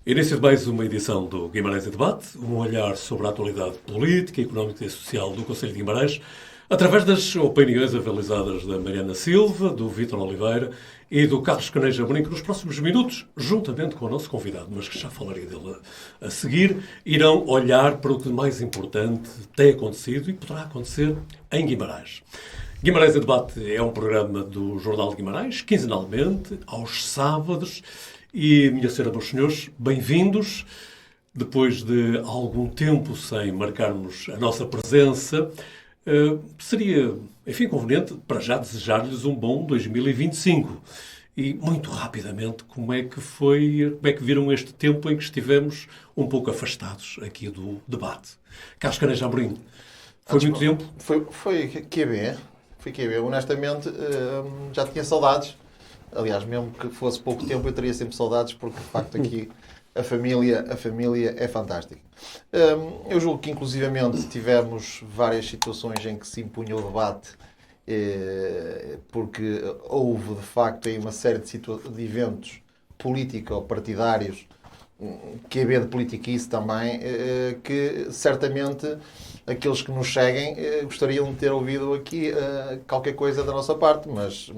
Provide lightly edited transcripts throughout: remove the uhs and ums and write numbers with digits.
Início de mais uma edição do Guimarães em Debate, um olhar sobre a atualidade política, económica e social do Concelho de Guimarães, através das opiniões avalizadas da Mariana Silva, do Vítor Oliveira e do Carlos Caneja Amorim, que nos próximos minutos, juntamente com o nosso convidado, mas que já falaria dele a seguir, irão olhar para o que de mais importante tem acontecido e poderá acontecer em Guimarães. Guimarães em Debate é um programa do Jornal de Guimarães, quinzenalmente, aos sábados. E, minha senhora, meus senhores, bem-vindos. Depois de algum tempo sem marcarmos a nossa presença, seria, enfim, conveniente para já desejar-lhes um bom 2025. E, muito rapidamente, como é que viram este tempo em que estivemos um pouco afastados aqui do debate? Carlos Caneja Amorim, foi muito tempo? Foi QB. Honestamente, já tinha saudades. Aliás, mesmo que fosse pouco tempo, eu teria sempre saudades, porque, de facto, aqui a família é fantástica. Eu julgo que, inclusivamente, tivemos várias situações em que se impunha o debate, porque houve, de facto, aí uma série de eventos político-partidários, QB de politiquice também, que certamente aqueles que nos seguem gostariam de ter ouvido aqui qualquer coisa da nossa parte, mas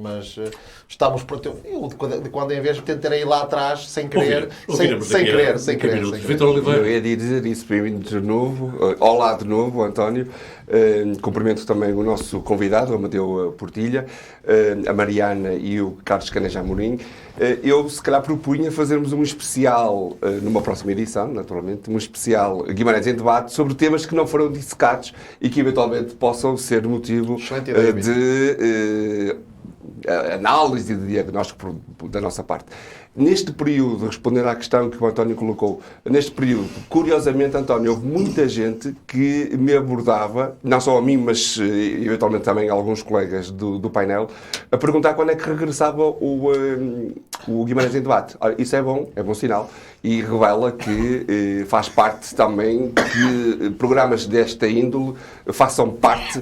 estamos por... Eu, de quando em vez, tentarei ir lá atrás sem querer. Sem querer. Vitor Oliveira. Eu ia dizer isso, bem-vindo de novo. Olá de novo, António. Cumprimento também o nosso convidado, o Amadeu Portilha, a Mariana e o Carlos Caneja Amorim. Eu, se calhar, propunha fazermos um especial, numa próxima edição, naturalmente, um especial Guimarães em Debate sobre temas que não foram dissecados e que, eventualmente, possam ser motivo de análise e de diagnóstico da nossa parte. Neste período, respondendo à questão que o António colocou, neste período, curiosamente, António, houve muita gente que me abordava, não só a mim, mas eventualmente também a alguns colegas do painel, a perguntar quando é que regressava o Guimarães em Debate. Isso é bom sinal, e revela que faz parte também que programas desta índole façam parte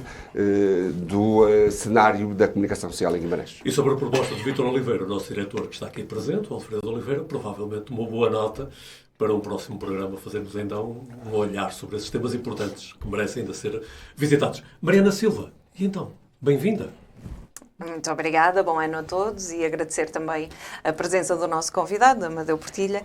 do cenário da comunicação social em Guimarães. E sobre a proposta de Vítor Oliveira, o nosso diretor que está aqui presente, o Alfredo Oliveira, provavelmente uma boa nota para um próximo programa fazermos então um olhar sobre esses temas importantes que merecem ainda ser visitados. Mariana Silva, e então, bem-vinda. Muito obrigada, bom ano a todos e agradecer também a presença do nosso convidado, Amadeu Portilha,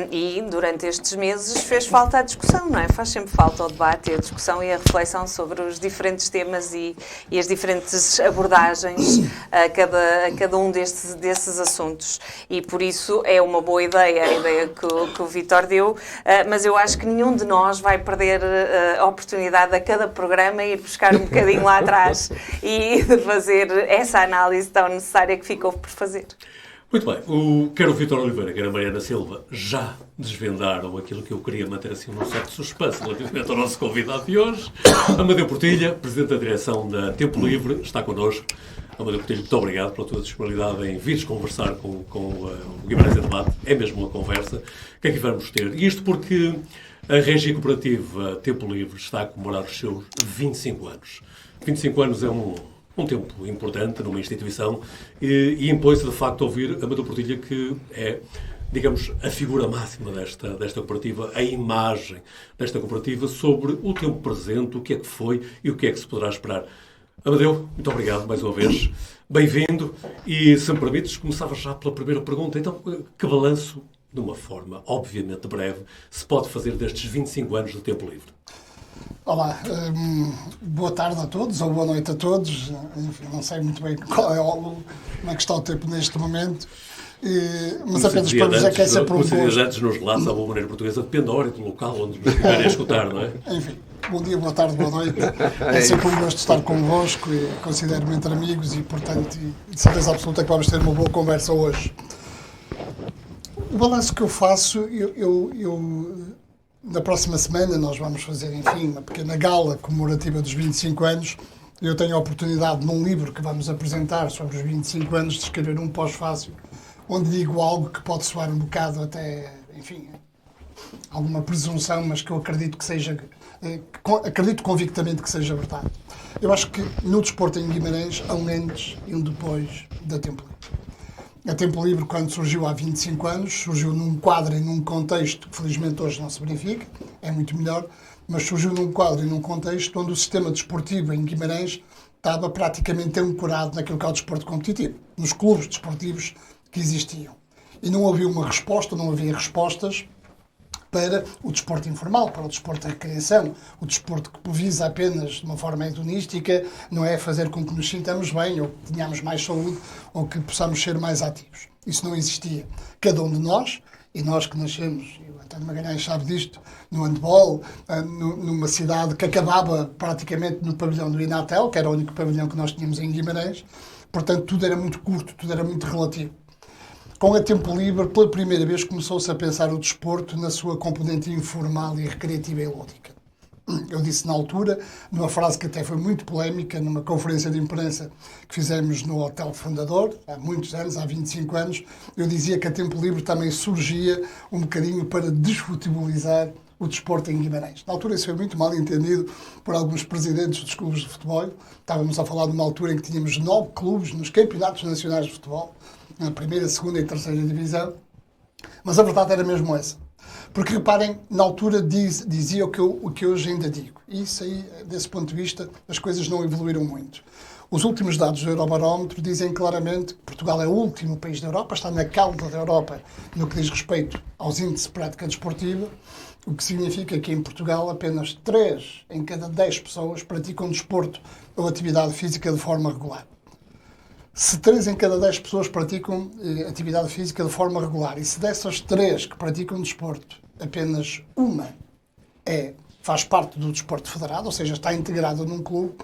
e durante estes meses fez falta a discussão, não é? Faz sempre falta o debate, a discussão e a reflexão sobre os diferentes temas e as diferentes abordagens a cada um desses assuntos, e por isso é uma boa ideia, a ideia que o Vítor deu, mas eu acho que nenhum de nós vai perder a oportunidade a cada programa ir buscar um bocadinho lá atrás e de fazer essa análise tão necessária que ficou por fazer. Muito bem. Quer o Vítor Oliveira, quer a Mariana Silva já desvendaram aquilo que eu queria manter assim num certo suspense relativamente ao nosso convidado de hoje. Amadeu Portilha, Presidente da Direção da Tempo Livre, está connosco. Amadeu Portilha, muito obrigado pela tua disponibilidade em vires conversar com o Guimarães em Debate. É mesmo uma conversa que aqui vamos ter. E isto porque a Regia Cooperativa Tempo Livre está a comemorar os seus 25 anos. 25 anos é um tempo importante numa instituição e impõe-se, de facto, ouvir Amadeu Portilha, que é, digamos, a figura máxima desta cooperativa, a imagem desta cooperativa sobre o tempo presente, o que é que foi e o que é que se poderá esperar. Amadeu, muito obrigado mais uma vez. Bem-vindo. E, se me permites, começava já pela primeira pergunta. Então, que balanço, de uma forma obviamente breve, se pode fazer destes 25 anos de Tempo Livre? Olá, boa tarde a todos, ou boa noite a todos. Enfim, não sei muito bem como é que está o tempo neste momento, mas apenas para vos dizer que é sempre um gosto. Antes nos relatos, à boa maneira portuguesa, depende da hora e do local onde nos estiverem a escutar, não é? Enfim, bom dia, boa tarde, boa noite. É sempre um gosto estar convosco e considero-me entre amigos e, portanto, de certeza absoluta que vamos ter uma boa conversa hoje. O balanço que eu faço, na próxima semana nós vamos fazer, enfim, uma pequena gala comemorativa dos 25 anos. Eu tenho a oportunidade, num livro que vamos apresentar sobre os 25 anos, de escrever um pós-fácil, onde digo algo que pode soar um bocado até, enfim, alguma presunção, mas que eu acredito que seja, acredito convictamente que seja verdade. Eu acho que no desporto em Guimarães há um antes e um depois da Tempo Livre. A Tempo Livre, quando surgiu há 25 anos, surgiu num quadro e num contexto que felizmente hoje não se verifica, é muito melhor, mas surgiu num quadro e num contexto onde o sistema desportivo em Guimarães estava praticamente ancorado naquilo que é o desporto competitivo, nos clubes desportivos que existiam. E não havia uma resposta, não havia respostas para o desporto informal, para o desporto de recreação, o desporto que visa apenas de uma forma hedonística, não é fazer com que nos sintamos bem, ou que tenhamos mais saúde, ou que possamos ser mais ativos. Isso não existia. Cada um de nós, e nós que nascemos, e o António Magalhães sabe disto, no handball, numa cidade que acabava praticamente no pavilhão do Inatel, que era o único pavilhão que nós tínhamos em Guimarães, portanto tudo era muito curto, tudo era muito relativo. Com a Tempo Livre, pela primeira vez, começou-se a pensar o desporto na sua componente informal e recreativa e lúdica. Eu disse na altura, numa frase que até foi muito polémica, numa conferência de imprensa que fizemos no Hotel Fundador, há muitos anos, há 25 anos, eu dizia que a Tempo Livre também surgia um bocadinho para desfutebolizar o desporto em Guimarães. Na altura isso foi muito mal entendido por alguns presidentes dos clubes de futebol. Estávamos a falar de uma altura em que tínhamos 9 clubes nos campeonatos nacionais de futebol, na primeira, segunda e terceira divisão, mas a verdade era mesmo essa. Porque, reparem, na altura dizia o que hoje ainda digo. E isso aí, desse ponto de vista, as coisas não evoluíram muito. Os últimos dados do Eurobarómetro dizem claramente que Portugal é o último país da Europa, está na cauda da Europa no que diz respeito aos índices de prática desportiva, o que significa que em Portugal apenas 3 em cada 10 pessoas praticam desporto ou atividade física de forma regular. Se 3 em cada 10 pessoas praticam atividade física de forma regular, e se dessas 3 que praticam desporto, apenas uma faz parte do desporto federado, ou seja, está integrada num clube,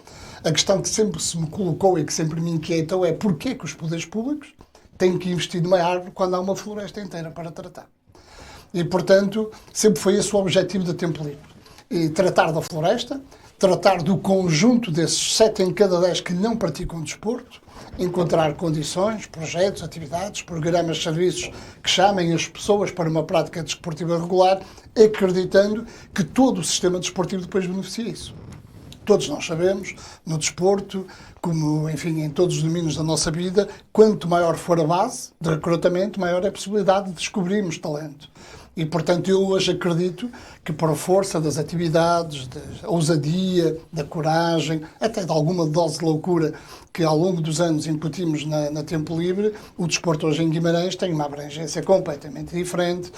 a questão que sempre se me colocou e que sempre me inquietou é porquê que os poderes públicos têm que investir numa árvore quando há uma floresta inteira para tratar. E, portanto, sempre foi esse o objetivo da Tempo Livre. E tratar da floresta, tratar do conjunto desses 7 em cada 10 que não praticam desporto, encontrar condições, projetos, atividades, programas, serviços que chamem as pessoas para uma prática desportiva regular, acreditando que todo o sistema desportivo depois beneficia isso. Todos nós sabemos, no desporto, como, enfim, em todos os domínios da nossa vida, quanto maior for a base de recrutamento, maior é a possibilidade de descobrirmos talento. E, portanto, eu hoje acredito que, por força das atividades, da ousadia, da coragem, até de alguma dose de loucura que ao longo dos anos incutimos na Tempo Livre, o desporto hoje em Guimarães tem uma abrangência completamente diferente,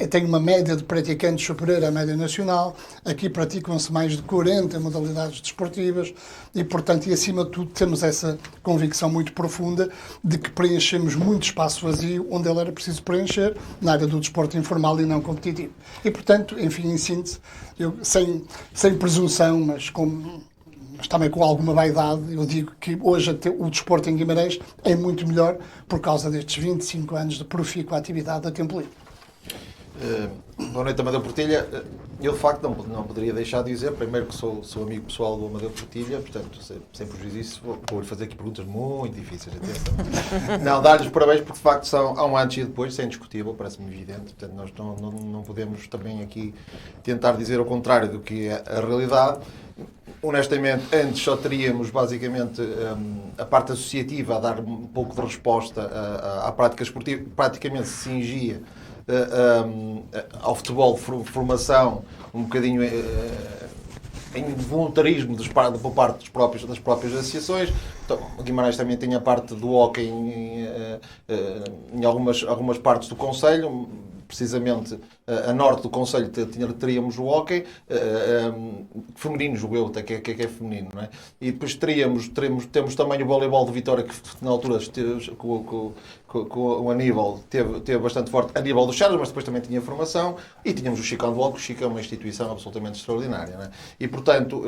tem uma média de praticantes superior à média nacional, aqui praticam-se mais de 40 modalidades desportivas e, portanto, e acima de tudo, temos essa convicção muito profunda de que preenchemos muito espaço vazio onde ele era preciso preencher, na área do desporto informal e não competitivo. E, portanto, enfim, em síntese, eu, sem presunção, mas também com alguma vaidade, eu digo que hoje o desporto em Guimarães é muito melhor por causa destes 25 anos de profícua atividade da Tempo Livre. Boa noite, Amadeu Portilha. Eu, de facto, não poderia deixar de dizer, primeiro que sou amigo pessoal do Amadeu Portilha, portanto, sem prejuízo disso, vou-lhe fazer aqui perguntas muito difíceis, atenção. Não, dar-lhes parabéns porque, de facto, há um antes e depois, isso é indiscutível, parece-me evidente, portanto, nós não podemos também aqui tentar dizer o contrário do que é a realidade. Honestamente, antes só teríamos basicamente a parte associativa a dar um pouco de resposta à prática esportiva, praticamente se cingia ao futebol de formação, um bocadinho em voluntarismo por parte das próprias associações. Então, Guimarães também tem a parte do hóquei em algumas partes do concelho. Precisamente a norte do concelho teríamos o hóquei feminino, julgo eu, até que é feminino, não é? E depois temos também o voleibol de Vitória, que na altura com o Aníbal teve bastante forte a nível dos Chaves, mas depois também tinha formação, e tínhamos o Chico Handball, que o Chico é uma instituição absolutamente extraordinária, não é? E, portanto,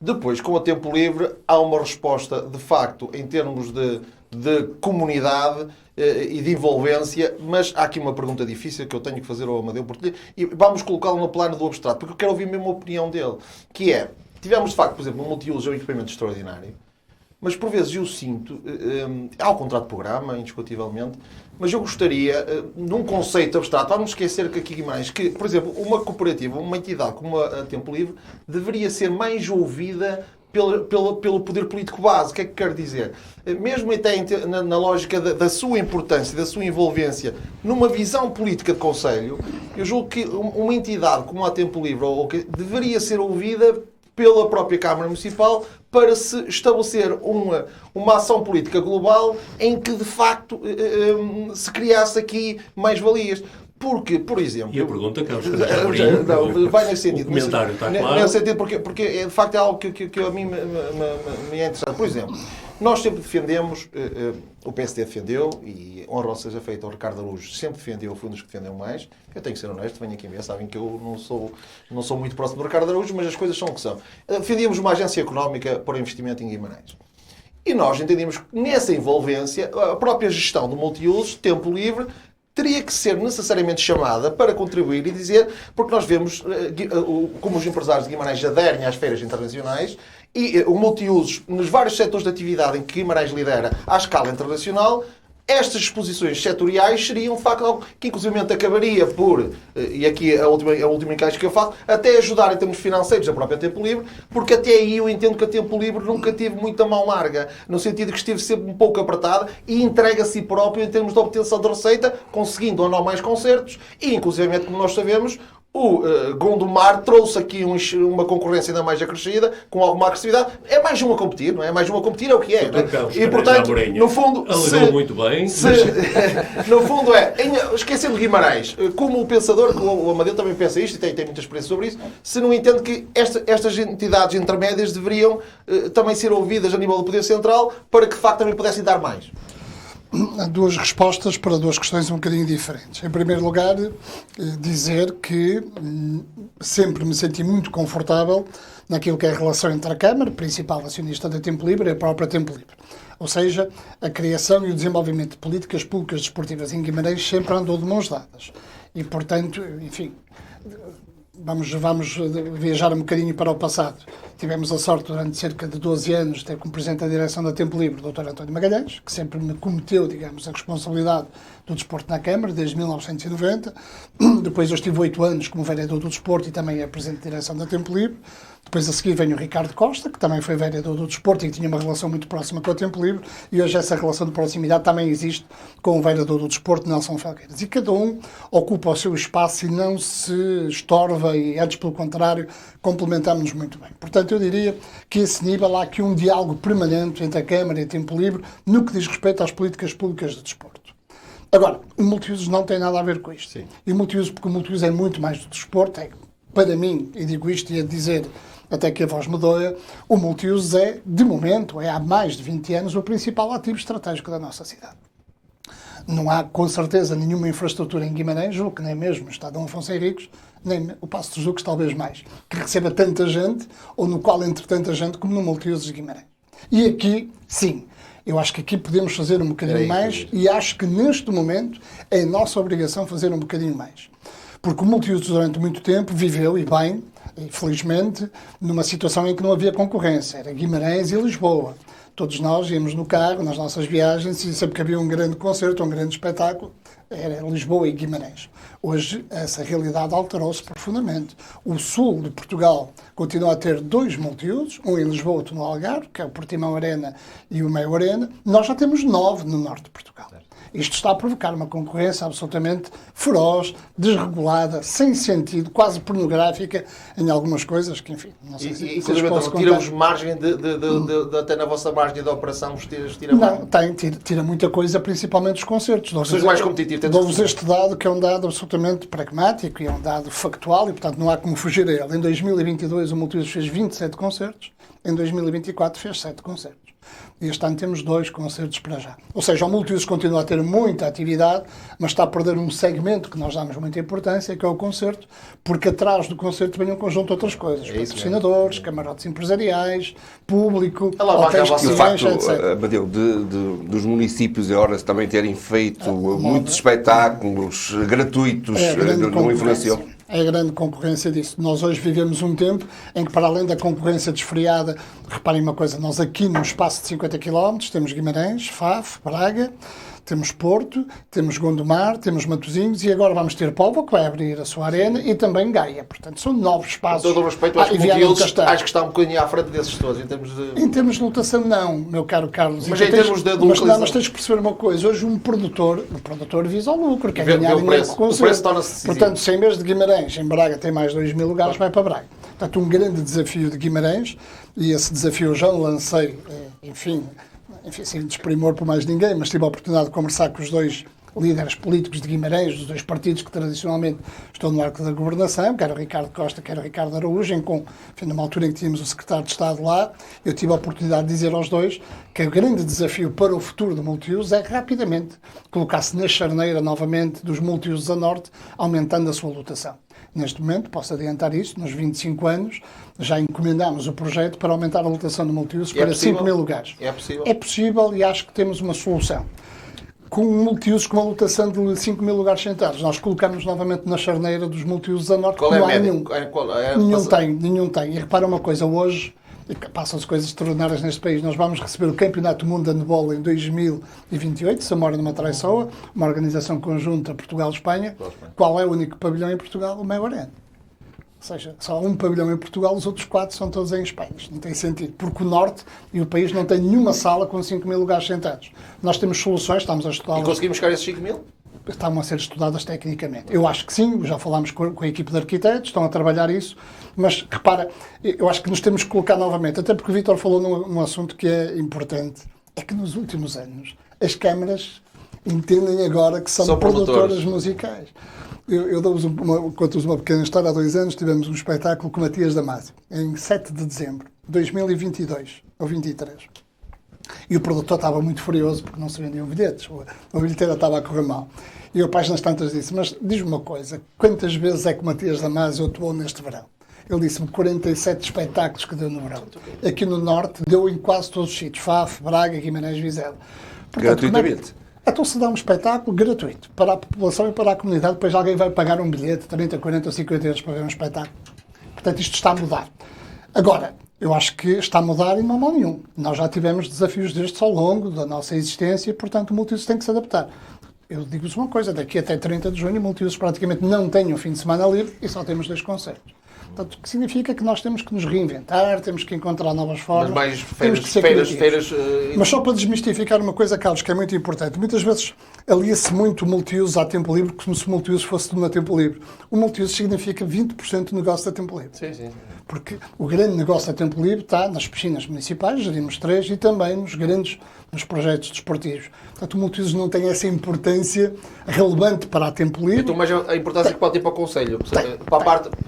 depois, com o Tempo Livre, há uma resposta, de facto, em termos de comunidade e de envolvência, mas há aqui uma pergunta difícil que eu tenho que fazer ao Amadeu Portilha, e vamos colocá-lo no plano do abstrato, porque eu quero ouvir mesmo a opinião dele, que é, tivemos, de facto, por exemplo, um multiuso é um equipamento extraordinário, mas por vezes eu sinto, há o contrato de programa, indiscutivelmente, mas eu gostaria, num conceito abstrato, vamos esquecer que aqui Guimarães, por exemplo, uma cooperativa, uma entidade como a Tempo Livre, deveria ser mais ouvida pelo poder político base. O que é que quero dizer? Mesmo até na lógica da sua importância, da sua envolvência, numa visão política de Conselho, eu julgo que uma entidade como a Tempo Livre deveria ser ouvida pela própria Câmara Municipal para se estabelecer uma ação política global em que, de facto, se criasse aqui mais-valias. Porque, por exemplo... E a pergunta, Carlos, vai nesse sentido. O comentário está claro. Nesse sentido, porque de facto é algo que a mim me é interessante. Por exemplo, nós sempre defendemos, o PSD defendeu, e honra seja feita ao Ricardo Araújo, sempre defendeu, foi um dos que defendeu mais. Eu tenho que ser honesto, venho aqui ver, sabem que eu não sou muito próximo do Ricardo Araújo, mas as coisas são o que são. Defendíamos uma agência económica para investimento em Guimarães. E nós entendíamos que nessa envolvência, a própria gestão do multiusos, Tempo Livre, teria que ser necessariamente chamada para contribuir e dizer, porque nós vemos como os empresários de Guimarães aderem às feiras internacionais e o multiusos nos vários setores de atividade em que Guimarães lidera à escala internacional, estas exposições setoriais seriam, de facto, algo que inclusivamente acabaria por, e aqui a última encaixe que eu faço, até ajudar em termos financeiros a própria Tempo Livre, porque até aí eu entendo que a Tempo Livre nunca teve muita mão larga, no sentido que esteve sempre um pouco apertada e entrega a si próprio em termos de obtenção de receita, conseguindo ou não mais concertos, e inclusivamente, como nós sabemos, o Gondomar trouxe aqui uma concorrência ainda mais acrescida, com alguma agressividade. É mais um a competir, não é? Mais um a competir é o que é. E, portanto, no fundo... Alegou muito bem. No fundo esquecendo Guimarães, como o pensador, que o Amadeu também pensa isto, e tem muita experiência sobre isso, se não entende que estas entidades intermédias deveriam também ser ouvidas a nível do Poder Central para que, de facto, também pudessem dar mais. Há duas respostas para duas questões um bocadinho diferentes. Em primeiro lugar, dizer que sempre me senti muito confortável naquilo que é a relação entre a Câmara, principal acionista da Tempo Livre, e a própria Tempo Livre. Ou seja, a criação e o desenvolvimento de políticas públicas desportivas em Guimarães sempre andou de mãos dadas. E, portanto, enfim, vamos viajar um bocadinho para o passado. Tivemos a sorte, durante cerca de 12 anos, de ter como Presidente da Direção da Tempo Livre o Dr. António Magalhães, que sempre me cometeu, digamos, a responsabilidade do desporto na Câmara, desde 1990. Depois eu estive 8 anos como vereador do desporto e também é Presidente da Direção da Tempo Livre. Depois a seguir vem o Ricardo Costa, que também foi vereador do desporto e que tinha uma relação muito próxima com a Tempo Livre, e hoje essa relação de proximidade também existe com o vereador do desporto, Nelson Felgueiras. E cada um ocupa o seu espaço e não se estorva, e antes pelo contrário, complementamos-nos muito bem. Portanto, eu diria que a esse nível há aqui um diálogo permanente entre a Câmara e a Tempo Livre no que diz respeito às políticas públicas de desporto. Agora, o multiusos não tem nada a ver com isto. Sim. E porque o multiusos é muito mais do desporto, para mim, e digo isto e a dizer até que a voz me doia, o multiusos é, de momento, há mais de 20 anos, o principal ativo estratégico da nossa cidade. Não há, com certeza, nenhuma infraestrutura em Guimarães, julgo que nem mesmo o Estado Dom Afonso Henriques, nem o Paço dos Jucos, talvez mais, que receba tanta gente, ou no qual entre tanta gente, como no multiusos de Guimarães. E aqui, sim, eu acho que aqui podemos fazer um bocadinho mais, e acho que neste momento é nossa obrigação fazer um bocadinho mais. Porque o multiusos durante muito tempo viveu, e bem, infelizmente, numa situação em que não havia concorrência. Era Guimarães e Lisboa. Todos nós íamos no carro, nas nossas viagens, e sempre que havia um grande concerto, um grande espetáculo, era Lisboa e Guimarães. Hoje, essa realidade alterou-se profundamente. O sul de Portugal continua a ter 2 multiusos, um em Lisboa, outro no Algarve, que é o Portimão Arena e o Meio Arena. Nós já temos 9 no norte de Portugal. Isto está a provocar uma concorrência absolutamente feroz, desregulada, sem sentido, quase pornográfica em algumas coisas que, enfim, não sei se posso contar. Tira-vos margem até na vossa margem de operação, tira não, tira muita coisa, principalmente os concertos. Sois mais competitivos. Dou-vos este dado, que é um dado absolutamente pragmático e é um dado factual e, portanto, não há como fugir a ele. Em 2022 o Multiusos fez 27 concertos, em 2024 fez 7 concertos. E este ano temos 2 concertos para já. Ou seja, o multiusos continua a ter muita atividade, mas está a perder um segmento que nós damos muita importância, que é o concerto, porque atrás do concerto vem um conjunto de outras coisas. Patrocinadores, camarotes empresariais, público, hotéis, e o facto, Amadeu, dos municípios e horas também terem feito muitos espetáculos gratuitos, não influenciou? É a grande concorrência disso. Nós hoje vivemos um tempo em que, para além da concorrência desfreada, reparem uma coisa, nós aqui num espaço de 50 km temos Guimarães, Faf, Braga, Temos Porto, temos Gondomar, temos Matosinhos e agora vamos ter Póvoa, que vai abrir a sua arena, e também Gaia. Portanto, são 9 espaços. Com todo o respeito, acho que Viana do Montilos Castelo. acho que está um bocadinho à frente desses todos, em termos de... Em termos de lotação, não, meu caro Carlos. Mas em termos de mas, localização. mas tens que perceber uma coisa. Hoje o produtor visa o lucro, quer Vê ganhar o dinheiro preço. com o O preço torna-se decisivo. Portanto, se em vez de Guimarães, em Braga tem mais 2.000 lugares, vai para Braga. Portanto, um grande desafio de Guimarães, e esse desafio eu já o lancei, enfim, sem desprimor por mais ninguém, mas tive a oportunidade de conversar com os dois líderes políticos de Guimarães, dos dois partidos que tradicionalmente estão no arco da governação, quer o Ricardo Costa, quer o Ricardo Araújo, numa altura em que tínhamos o secretário de Estado lá, eu tive a oportunidade de dizer aos dois que o grande desafio para o futuro do multiuso é rapidamente colocar-se na charneira novamente dos multiusos a norte, aumentando a sua lotação. Neste momento, posso adiantar isso, nos 25 anos, já encomendámos o projeto para aumentar a lotação do multiuso para 5.000 lugares. É possível? É possível e acho que temos uma solução. Com multiusos com uma lotação de 5.000 lugares sentados, nós colocamos novamente na charneira dos multiusos a norte, Qual é não a há média? nenhum. Nenhum tem. E repara uma coisa, hoje, e passam-se coisas extraordinárias neste país, nós vamos receber o Campeonato do Mundo de Handball em 2028, Samora numa Traiçoa, uma organização conjunta Portugal-Espanha. Qual é o único pavilhão em Portugal? O Mel Arena. Ou seja, só há um pavilhão em Portugal, os outros 4 são todos em Espanha. Isto não tem sentido, porque o Norte e o país não tem nenhuma sala com 5.000 lugares sentados. Nós temos soluções, estamos a estudar. E conseguimos chegar a esses 5.000? Estão a ser estudadas tecnicamente. Eu acho que sim, já falámos com a equipe de arquitetos, estão a trabalhar isso, mas repara, eu acho que nos temos que colocar novamente, até porque o Vítor falou num assunto que é importante, é que nos últimos anos as câmaras entendem agora que são produtoras musicais. Eu conto-vos uma pequena história. Há 2 anos tivemos um espetáculo com Matias Damasio, em 7 de dezembro de 2022, ou 23. E o produtor estava muito furioso porque não se vendiam bilhetes. A bilheteira estava a correr mal. E eu, páginas tantas, disse, mas diz-me uma coisa, quantas vezes é que Matias Damasio atuou neste verão? Ele disse-me 47 espetáculos que deu no verão. Aqui no Norte deu em quase todos os sítios. Faf, Braga, Guimarães, Vizela. Portanto, Gratuitamente. Então se dá um espetáculo gratuito para a população e para a comunidade, depois alguém vai pagar um bilhete de 30, 40 ou 50 euros para ver um espetáculo. Portanto, isto está a mudar. Agora, eu acho que está a mudar e não há mal nenhum. Nós já tivemos desafios destes ao longo da nossa existência e, portanto, o multiuso tem que se adaptar. Eu digo-vos uma coisa, daqui até 30 de junho, o multiuso praticamente não tem um fim de semana livre e só temos 2 concertos. Portanto, o que significa que nós temos que nos reinventar, temos que encontrar novas formas. Mas mais temos que ser criativos. feiras... Mas só para desmistificar uma coisa, Carlos, que é muito importante. Muitas vezes alia-se muito o multiuso a tempo livre, como se o multiuso fosse tudo a tempo livre. O multiuso significa 20% do negócio a tempo livre. Sim. Porque o grande negócio a tempo livre está nas piscinas municipais, gerimos 3, e também nos projetos desportivos. Portanto, o multiuso não tem essa importância relevante para a tempo livre. Então, mas a importância que pode ter para o Conselho?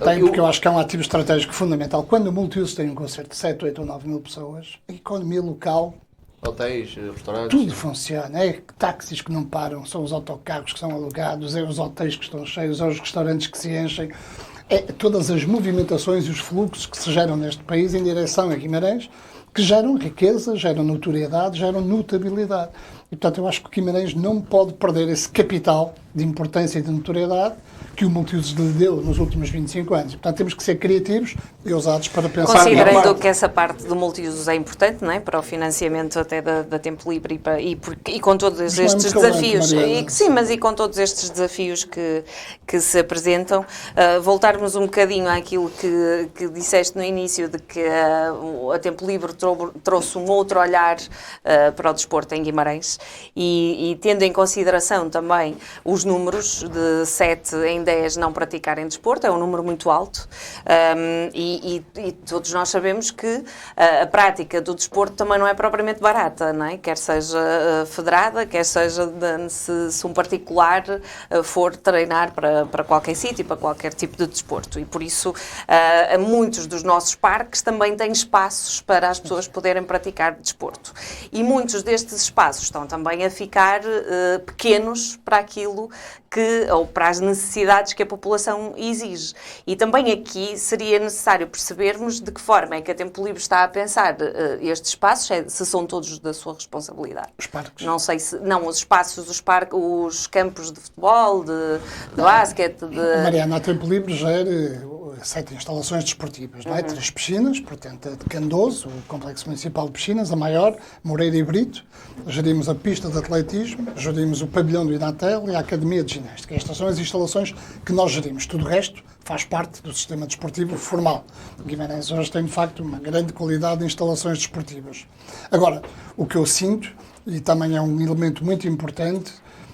Tem, porque eu acho que é um ativo estratégico fundamental. Quando o multiuso tem um concerto de 7, 8 ou 9 mil pessoas, a economia local... Hotéis, restaurantes... Tudo funciona. É táxis que não param, são os autocarros que são alugados, é os hotéis que estão cheios, é os restaurantes que se enchem. É todas as movimentações e os fluxos que se geram neste país em direção a Guimarães, que geram riqueza, geram notoriedade, geram notabilidade. E, portanto, eu acho que o Guimarães não pode perder esse capital de importância e de notoriedade que o multiuso lhe deu nos últimos 25 anos. E, portanto, temos que ser criativos e ousados para pensar... Considerando que essa parte do multiuso é importante, não é? Para o financiamento até da Tempo Livre e com todos estes desafios. E com todos estes desafios que se apresentam, voltarmos um bocadinho àquilo que disseste no início, de que a Tempo Livre trouxe um outro olhar para o desporto em Guimarães e tendo em consideração também os números de 7 em 10 não praticarem desporto, é um número muito alto, e todos nós sabemos que a prática do desporto também não é propriamente barata, não é? Quer seja federada, quer seja se um particular for treinar para qualquer sítio, para qualquer tipo de desporto. E por isso muitos dos nossos parques também têm espaços para as pessoas poderem praticar desporto. E muitos destes espaços estão também a ficar pequenos para aquilo ou para as necessidades que a população exige. E também aqui seria necessário percebermos de que forma é que a Tempo Livre está a pensar estes espaços, se são todos da sua responsabilidade. Os parques. Não sei se... Não, os espaços, os campos de futebol, de basquete, Mariana, a Tempo Livre gera 7 instalações desportivas, não é? 3 piscinas, portanto, a de Candoso, o Complexo Municipal de Piscinas, a maior, Moreira e Brito. Gerimos a pista de atletismo, gerimos o pavilhão do Inatel e a Academia de Ginástica. Estas são as instalações que nós gerimos. Tudo o resto faz parte do sistema desportivo formal. Guimarães hoje tem, de facto, uma grande qualidade de instalações desportivas. Agora, o que eu sinto, e também é um elemento muito importante,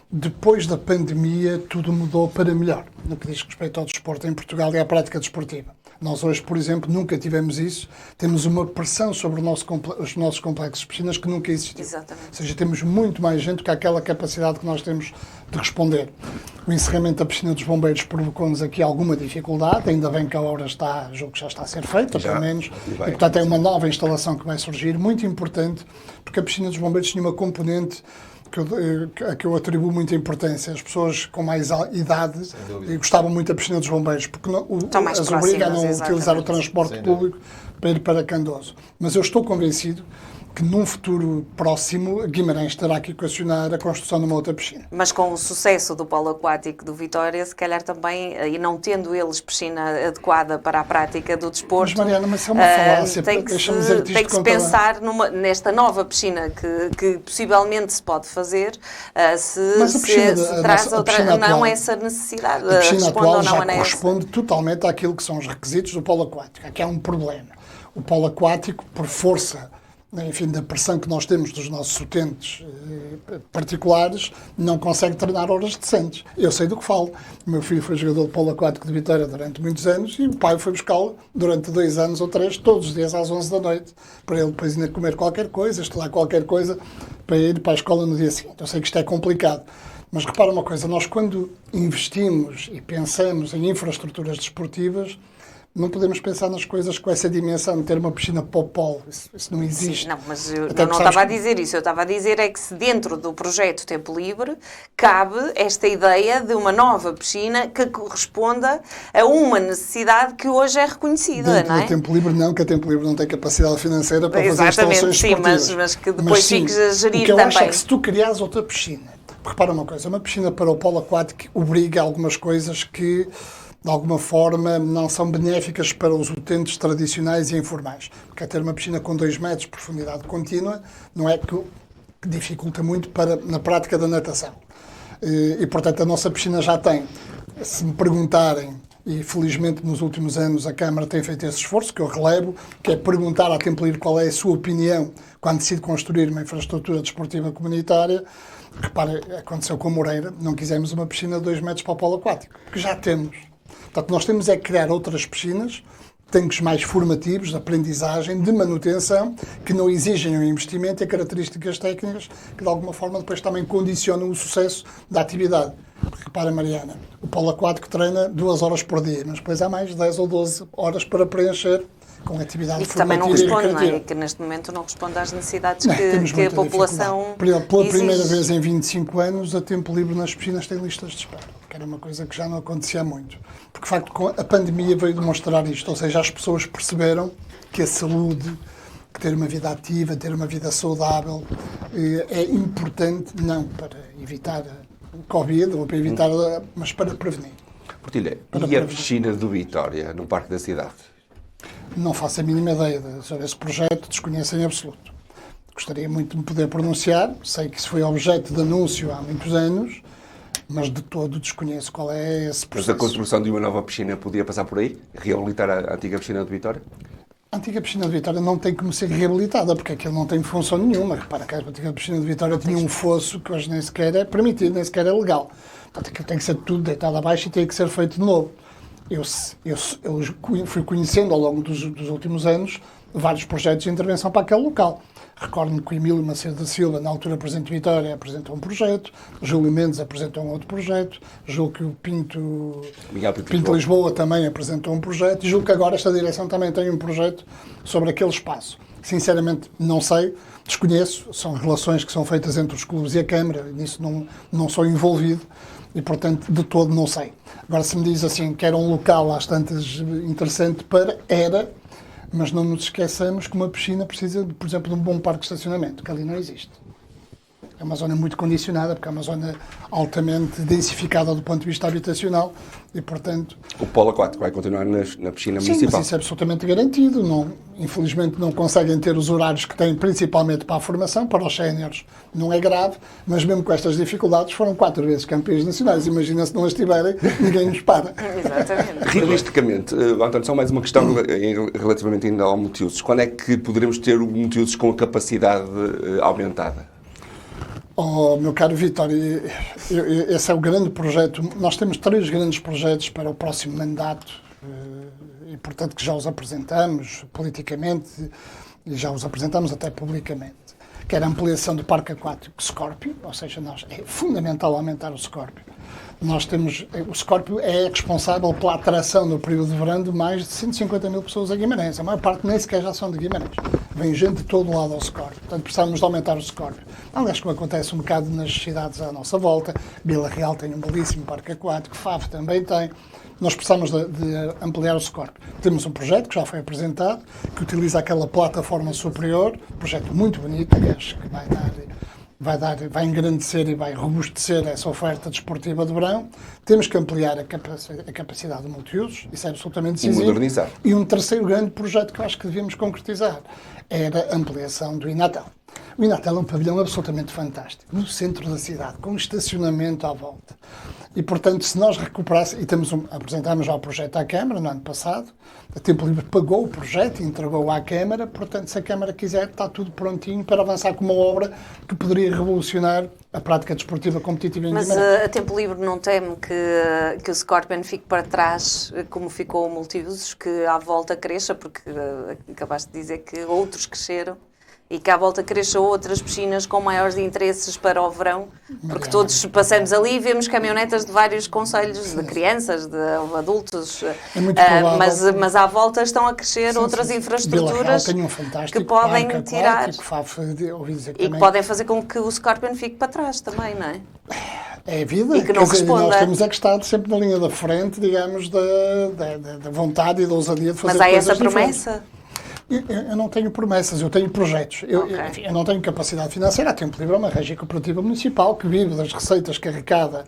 depois da pandemia tudo mudou para melhor no que diz respeito ao desporto em Portugal e à prática desportiva. Nós hoje, por exemplo, nunca tivemos isso. Temos uma pressão sobre os nossos complexos de piscinas que nunca existiu. Exatamente. Ou seja, temos muito mais gente que aquela capacidade que nós temos de responder. O encerramento da piscina dos bombeiros provocou-nos aqui alguma dificuldade, ainda bem que a obra está, julgo que já está a ser feita, pelo menos, e portanto é uma nova instalação que vai surgir, muito importante, porque a piscina dos bombeiros tinha uma componente que eu atribuo muita importância. As pessoas com mais idade gostavam muito da piscina dos bombeiros, porque as obriga a não utilizar o transporte público para ir para Candoso. Mas eu estou convencido que num futuro próximo Guimarães terá que equacionar a construção de uma outra piscina. Mas com o sucesso do polo aquático do Vitória, se calhar também, e não tendo eles piscina adequada para a prática do desporto, mas Mariana, mas é uma falácia, tem que se pensar nesta nova piscina que possivelmente se pode fazer, se traz não essa necessidade. A piscina atual já corresponde totalmente àquilo que são os requisitos do polo aquático. Aqui há um problema. O polo aquático, por força, enfim, da pressão que nós temos dos nossos utentes particulares, não consegue treinar horas decentes. Eu sei do que falo. O meu filho foi jogador de polo aquático de Vitória durante muitos anos e o pai foi buscá-lo durante 2 anos ou 3, todos os dias às 11 da noite, para ele depois ainda comer qualquer coisa, estudar qualquer coisa, para ir para a escola no dia seguinte. Eu sei que isto é complicado. Mas repara uma coisa, nós quando investimos e pensamos em infraestruturas desportivas, não podemos pensar nas coisas com essa dimensão de ter uma piscina para o polo. Isso não existe. Sim, não, mas eu não estava a dizer isso. Eu estava a dizer é que se dentro do projeto Tempo Livre cabe esta ideia de uma nova piscina que corresponda a uma necessidade que hoje é reconhecida, dentro não é? Do Tempo Livre não, que a Tempo Livre não tem capacidade financeira para fazer instalações esportivas. Mas que depois fiques a gerir também. O que eu acho é que se tu criares outra piscina, repara uma coisa, uma piscina para o polo aquático obriga a algumas coisas que de alguma forma não são benéficas para os utentes tradicionais e informais. Porque é ter uma piscina com 2 metros de profundidade contínua não é que dificulta muito na prática da natação. E, portanto, a nossa piscina já tem. Se me perguntarem, e felizmente nos últimos anos a Câmara tem feito esse esforço, que eu relevo, que é perguntar à Tempo Livre qual é a sua opinião quando decide construir uma infraestrutura desportiva comunitária. Repara, aconteceu com a Moreira, não quisemos uma piscina de 2 metros para o polo aquático, porque já temos. Portanto, nós temos é que criar outras piscinas, tanques mais formativos, de aprendizagem, de manutenção, que não exigem o investimento e características técnicas que, de alguma forma, depois também condicionam o sucesso da atividade. Porque, repara, Mariana, o polo aquático treina 2 horas por dia, mas depois há mais 10 ou 12 horas para preencher com atividade formativa. Isso também não responde, não é? Que neste momento não responde às necessidades que a população Pela primeira vez em 25 anos, a Tempo Livre nas piscinas tem listas de espera, que era uma coisa que já não acontecia muito. Porque, de facto, a pandemia veio demonstrar isto, ou seja, as pessoas perceberam que a saúde, que ter uma vida ativa, ter uma vida saudável, é importante, não para evitar o Covid, ou para evitar, mas para prevenir. Portilha, e a piscina do Vitória, no Parque da Cidade? Não faço a mínima ideia sobre esse projeto, desconheço em absoluto. Gostaria muito de me poder pronunciar, sei que isso foi objeto de anúncio há muitos anos, mas de todo desconheço qual é esse processo. Mas a construção de uma nova piscina podia passar por aí? Reabilitar a antiga piscina de Vitória? A antiga piscina de Vitória não tem como ser reabilitada, porque aquilo não tem função nenhuma. Repara que a antiga piscina de Vitória tinha um fosso que hoje nem sequer é permitido, nem sequer é legal. Portanto, aquilo tem que ser tudo deitado abaixo e tem que ser feito de novo. Eu fui conhecendo ao longo dos últimos anos vários projetos de intervenção para aquele local. Recordo-me que o Emílio Macedo da Silva, na altura Presidente de Vitória, apresentou um projeto, Júlio Mendes apresentou um outro projeto, julgo que o Pinto Lisboa também apresentou um projeto, e julgo que agora esta direção também tem um projeto sobre aquele espaço. Sinceramente, não sei, desconheço, são relações que são feitas entre os clubes e a Câmara, nisso não sou envolvido, e, portanto, de todo não sei. Agora, se me diz assim que era um local às tantas interessante era, mas não nos esqueçamos que uma piscina precisa, por exemplo, de um bom parque de estacionamento, que ali não existe. É uma zona muito condicionada, porque é uma zona altamente densificada do ponto de vista habitacional e, portanto... O polo aquático vai continuar na piscina Sim, municipal. mas isso é absolutamente garantido. Não, infelizmente não conseguem ter os horários que têm, principalmente para a formação, para os séniores não é grave, mas mesmo com estas dificuldades foram 4 vezes campeões nacionais. Imagina se não as tiverem, ninguém nos para. Exatamente. Realisticamente, António, só mais uma questão relativamente ainda ao multiusos. Quando é que poderemos ter o multiusos com a capacidade aumentada? Oh, meu caro Vítor, esse é o grande projeto. Nós temos 3 grandes projetos para o próximo mandato e, portanto, que já os apresentamos politicamente e já os apresentamos até publicamente. Que era a ampliação do Parque Aquático Scorpio, ou seja, é fundamental aumentar o Scorpio. O Scorpio é responsável pela atração no período de verão de mais de 150 mil pessoas a Guimarães. A maior parte nem sequer já são de Guimarães. Vem gente de todo lado ao Scorpio. Portanto, precisamos de aumentar o Scorpio. Aliás, como acontece um bocado nas cidades à nossa volta, Vila Real tem um belíssimo parque aquático, Faf também tem. Nós precisamos de ampliar o Scorpio. Temos um projeto que já foi apresentado, que utiliza aquela plataforma superior, um projeto muito bonito, que acho que vai engrandecer e vai robustecer essa oferta desportiva de verão. Temos que ampliar a capacidade de multiusos, isso é absolutamente decisivo. E modernizar. E um terceiro grande projeto que eu acho que devíamos concretizar era a ampliação do Inatel. O Inatel é um pavilhão absolutamente fantástico, no centro da cidade, com estacionamento à volta. E, portanto, se nós recuperássemos, e apresentámos já o projeto à Câmara no ano passado, a Tempo Livre pagou o projeto e entregou à Câmara, portanto, se a Câmara quiser, está tudo prontinho para avançar com uma obra que poderia revolucionar a prática desportiva competitiva em Mas Guimarães. a Tempo Livre não teme que o Scorpion fique para trás, como ficou o multiusos, que à volta cresça, porque acabaste de dizer que outros cresceram, e que à volta cresçam outras piscinas com maiores interesses para o verão, porque todos passamos ali e vemos caminhonetas de vários concelhos, de crianças, de adultos, É muito provável. mas à volta estão a crescer outras Vila Real infraestruturas tem um fantástico que podem parque tirar aquático, Faf, ouvi dizer que e que também podem fazer com que o Scorpion fique para trás também, não é? é a vida. E que não Quer dizer, responda. nós temos é que estar sempre na linha da frente, digamos, da vontade e da ousadia de fazer Mas há coisas essa diferentes. promessa? Eu não tenho promessas, eu tenho projetos. Ok. Eu não tenho capacidade financeira. A Tempo Livre é uma régia cooperativa municipal que vive das receitas que arrecada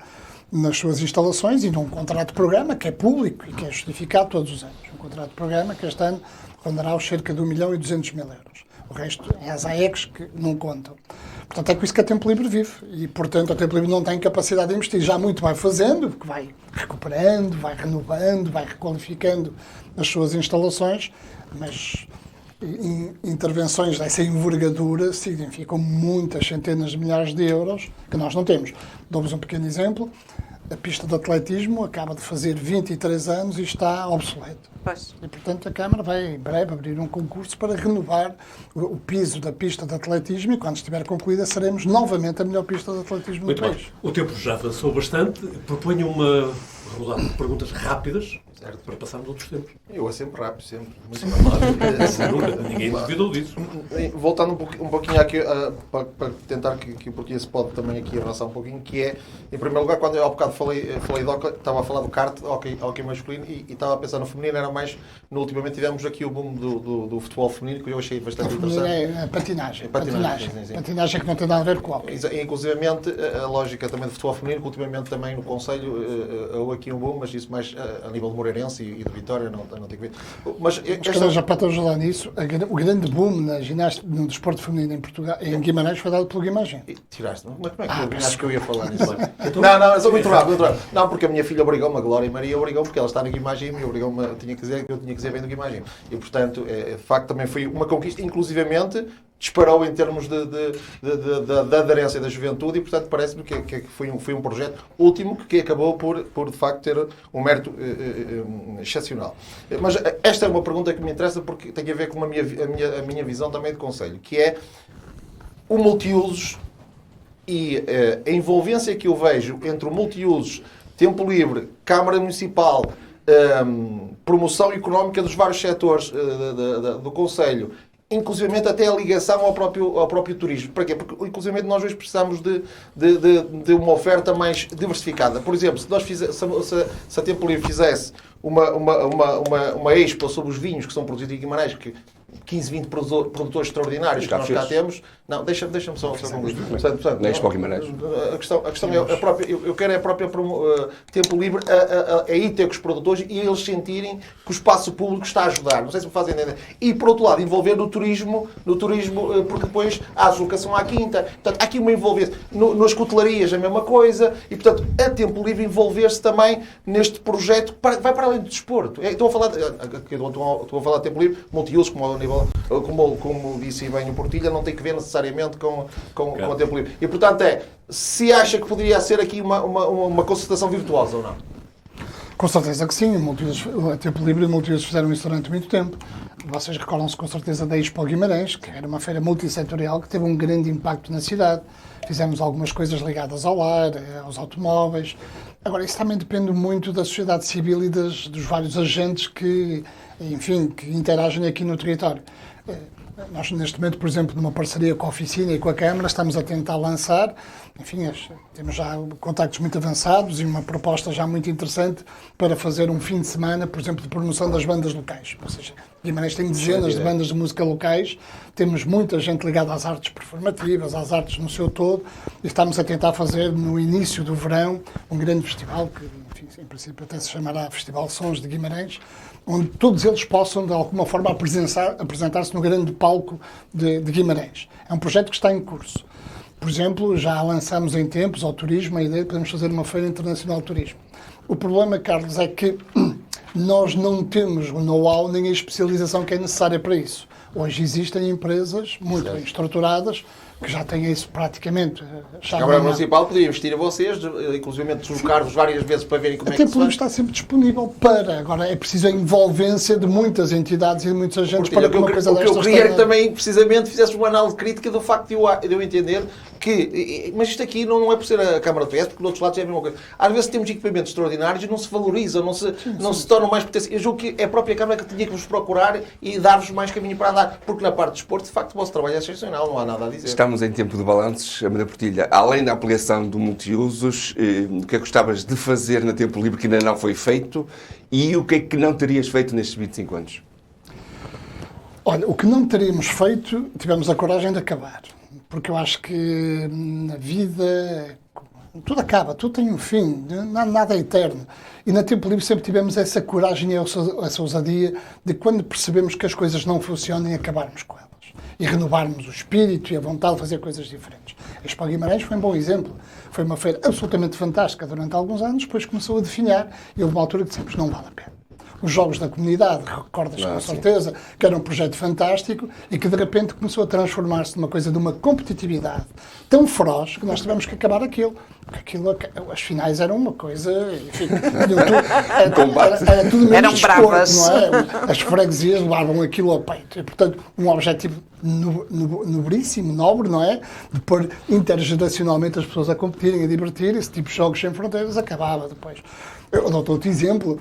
nas suas instalações e num contrato de programa que é público e que é justificado todos os anos. Um contrato de programa que este ano rondará os cerca de 1.200.000 euros. O resto é as AECs que não contam. Portanto, é com isso que a Tempo Livre vive. E, portanto, a Tempo Livre não tem capacidade de investir. Já muito vai fazendo, porque vai recuperando, vai renovando, vai requalificando as suas instalações, mas intervenções dessa envergadura significam muitas centenas de milhares de euros que nós não temos. Dou-vos um pequeno exemplo. A pista de atletismo acaba de fazer 23 anos e está obsoleta. Pois. E, portanto, a Câmara vai, em breve, abrir um concurso para renovar o piso da pista de atletismo e, quando estiver concluída, seremos novamente a melhor pista de atletismo do Muito país. bem. O tempo já avançou bastante. Proponho uma rodada de perguntas rápidas, certo, para passarmos outros tempos. Eu é sempre rápido, sempre. Muito Nunca, ninguém duvidou disso. Voltando um pouquinho aqui, para tentar que o português pode também aqui avançar um pouquinho, que é, em primeiro lugar, quando eu há bocado falei de hockey, estava a falar do kart, hockey masculino, e estava a pensar no feminino, era mais, ultimamente tivemos aqui o boom do futebol feminino, que eu achei bastante interessante. É patinagem. Patinagem, sim. Patinagem que não tem nada a ver com o hockey. Inclusivamente, a lógica também do futebol feminino, que ultimamente também no Conselho houve aqui um boom, mas isso mais a nível de Moreirense e de Vitória, não tem que ver. Mas Já para te ajudar nisso, o grande boom no desporto feminino em Portugal, em Guimarães, foi dado pelo Guimarães. Tiraste-me? Mas como é que acho que eu ia falar nisso? Não, eu sou muito rápido. Não, porque a minha filha obrigou-me, a Glória Maria obrigou-me, porque ela está no Guimarães e obrigou-me, eu tinha que dizer bem do Guimarães. E, portanto, de facto, também foi uma conquista, inclusivamente, disparou em termos de aderência da juventude e, portanto, parece-me que foi um projeto último que acabou por de facto, ter um mérito excepcional. Mas esta é uma pergunta que me interessa porque tem a ver com a minha visão também de conselho, que é o multiusos e a envolvência que eu vejo entre o multiusos, Tempo Livre, Câmara Municipal, promoção económica dos vários setores do Conselho, inclusivamente até a ligação ao próprio turismo. Para quê? Porque, inclusivamente, nós hoje precisamos de uma oferta mais diversificada. Por exemplo, se a Tempo Livre fizesse uma expo sobre os vinhos que são produzidos em Guimarães, que 15, 20 produtores extraordinários que nós cá temos, Não, deixa-me só concluir. Portanto, Nem Expo Guimarães. A questão é a própria. Eu quero é a própria tempo livre a ir ter com os produtores e eles sentirem que o espaço público está a ajudar. Não sei se me fazem entender. E, por outro lado, envolver no turismo, porque depois há a deslocação à quinta. Portanto, há aqui uma envolvência. Nas cutelarias, a mesma coisa. E, portanto, a tempo livre envolver-se também neste projeto que vai para além do desporto. Estou a falar de tempo livre, multiusos, como disse bem o Portilha, não tem que ver necessariamente com a tempo livre. E, portanto, se acha que poderia ser aqui uma concertação virtuosa ou não? Com certeza que sim. A Tempo Livre e o Multiusos fizeram isso durante muito tempo. Vocês recordam-se com certeza da Expo Guimarães, que era uma feira multissetorial que teve um grande impacto na cidade. Fizemos algumas coisas ligadas ao lar, aos automóveis. Agora, isso também depende muito da sociedade civil e dos vários agentes que interagem aqui no território. Nós, neste momento, por exemplo, numa parceria com a Oficina e com a Câmara, estamos a tentar lançar, temos já contactos muito avançados e uma proposta já muito interessante para fazer um fim de semana, por exemplo, de promoção das bandas locais. Ou seja, Guimarães tem dezenas de bandas de música locais, temos muita gente ligada às artes performativas, às artes no seu todo, e estamos a tentar fazer, no início do verão, um grande festival, que, em princípio, até se chamará Festival Sons de Guimarães, onde todos eles possam, de alguma forma, apresentar-se no grande palco de Guimarães. É um projeto que está em curso. Por exemplo, já lançamos em tempos ao turismo a ideia de podermos fazer uma Feira Internacional de Turismo. O problema, Carlos, é que nós não temos o know-how nem a especialização que é necessária para isso. Hoje existem empresas muito bem estruturadas que já têm isso praticamente. A Câmara Municipal podia investir a vocês, inclusive deslocar-vos várias vezes para verem como é que se faz. Está sempre disponível para. Agora é preciso a envolvência de muitas entidades e de muitos agentes para que uma coisa destas... O que eu queria é que também, precisamente, fizesse uma análise crítica do facto de eu entender que... Mas isto aqui não é por ser a Câmara de PS, porque do outro lado já é a mesma coisa. Às vezes temos equipamentos extraordinários e não se valorizam, não se tornam mais potentes. Eu julgo que é a própria Câmara que tinha que vos procurar e dar-vos mais caminho para andar. Porque na parte do desporto, de facto, o vosso trabalho é excepcional, não há nada a dizer. Estamos em tempo de balanços, Amadeu Portilha. Além da ampliação do multiusos, o que é que gostavas de fazer na Tempo Livre que ainda não foi feito e o que é que não terias feito nestes 25 anos? Olha, o que não teríamos feito, tivemos a coragem de acabar. Porque eu acho que na vida tudo acaba, tudo tem um fim, nada é eterno. E na Tempo Livre sempre tivemos essa coragem e essa ousadia de quando percebemos que as coisas não funcionam, acabarmos com elas. E renovarmos o espírito e a vontade de fazer coisas diferentes. A Expo Guimarães foi um bom exemplo. Foi uma feira absolutamente fantástica durante alguns anos, depois começou a definhar e houve uma altura que dissemos, não vale a pena. Os Jogos da Comunidade, recordas com certeza, que era um projeto fantástico e que de repente começou a transformar-se numa coisa de uma competitividade tão feroz que nós tivemos que acabar aquilo. Porque as finais eram uma coisa, enfim, era tudo menos eram desporto, bravas. não é? As freguesias levavam aquilo ao peito. E, portanto, um objetivo nobríssimo, nobre, não é? De pôr intergeracionalmente as pessoas a competirem, a divertir, esse tipo de jogos sem fronteiras acabava depois. Eu dou-te outro exemplo.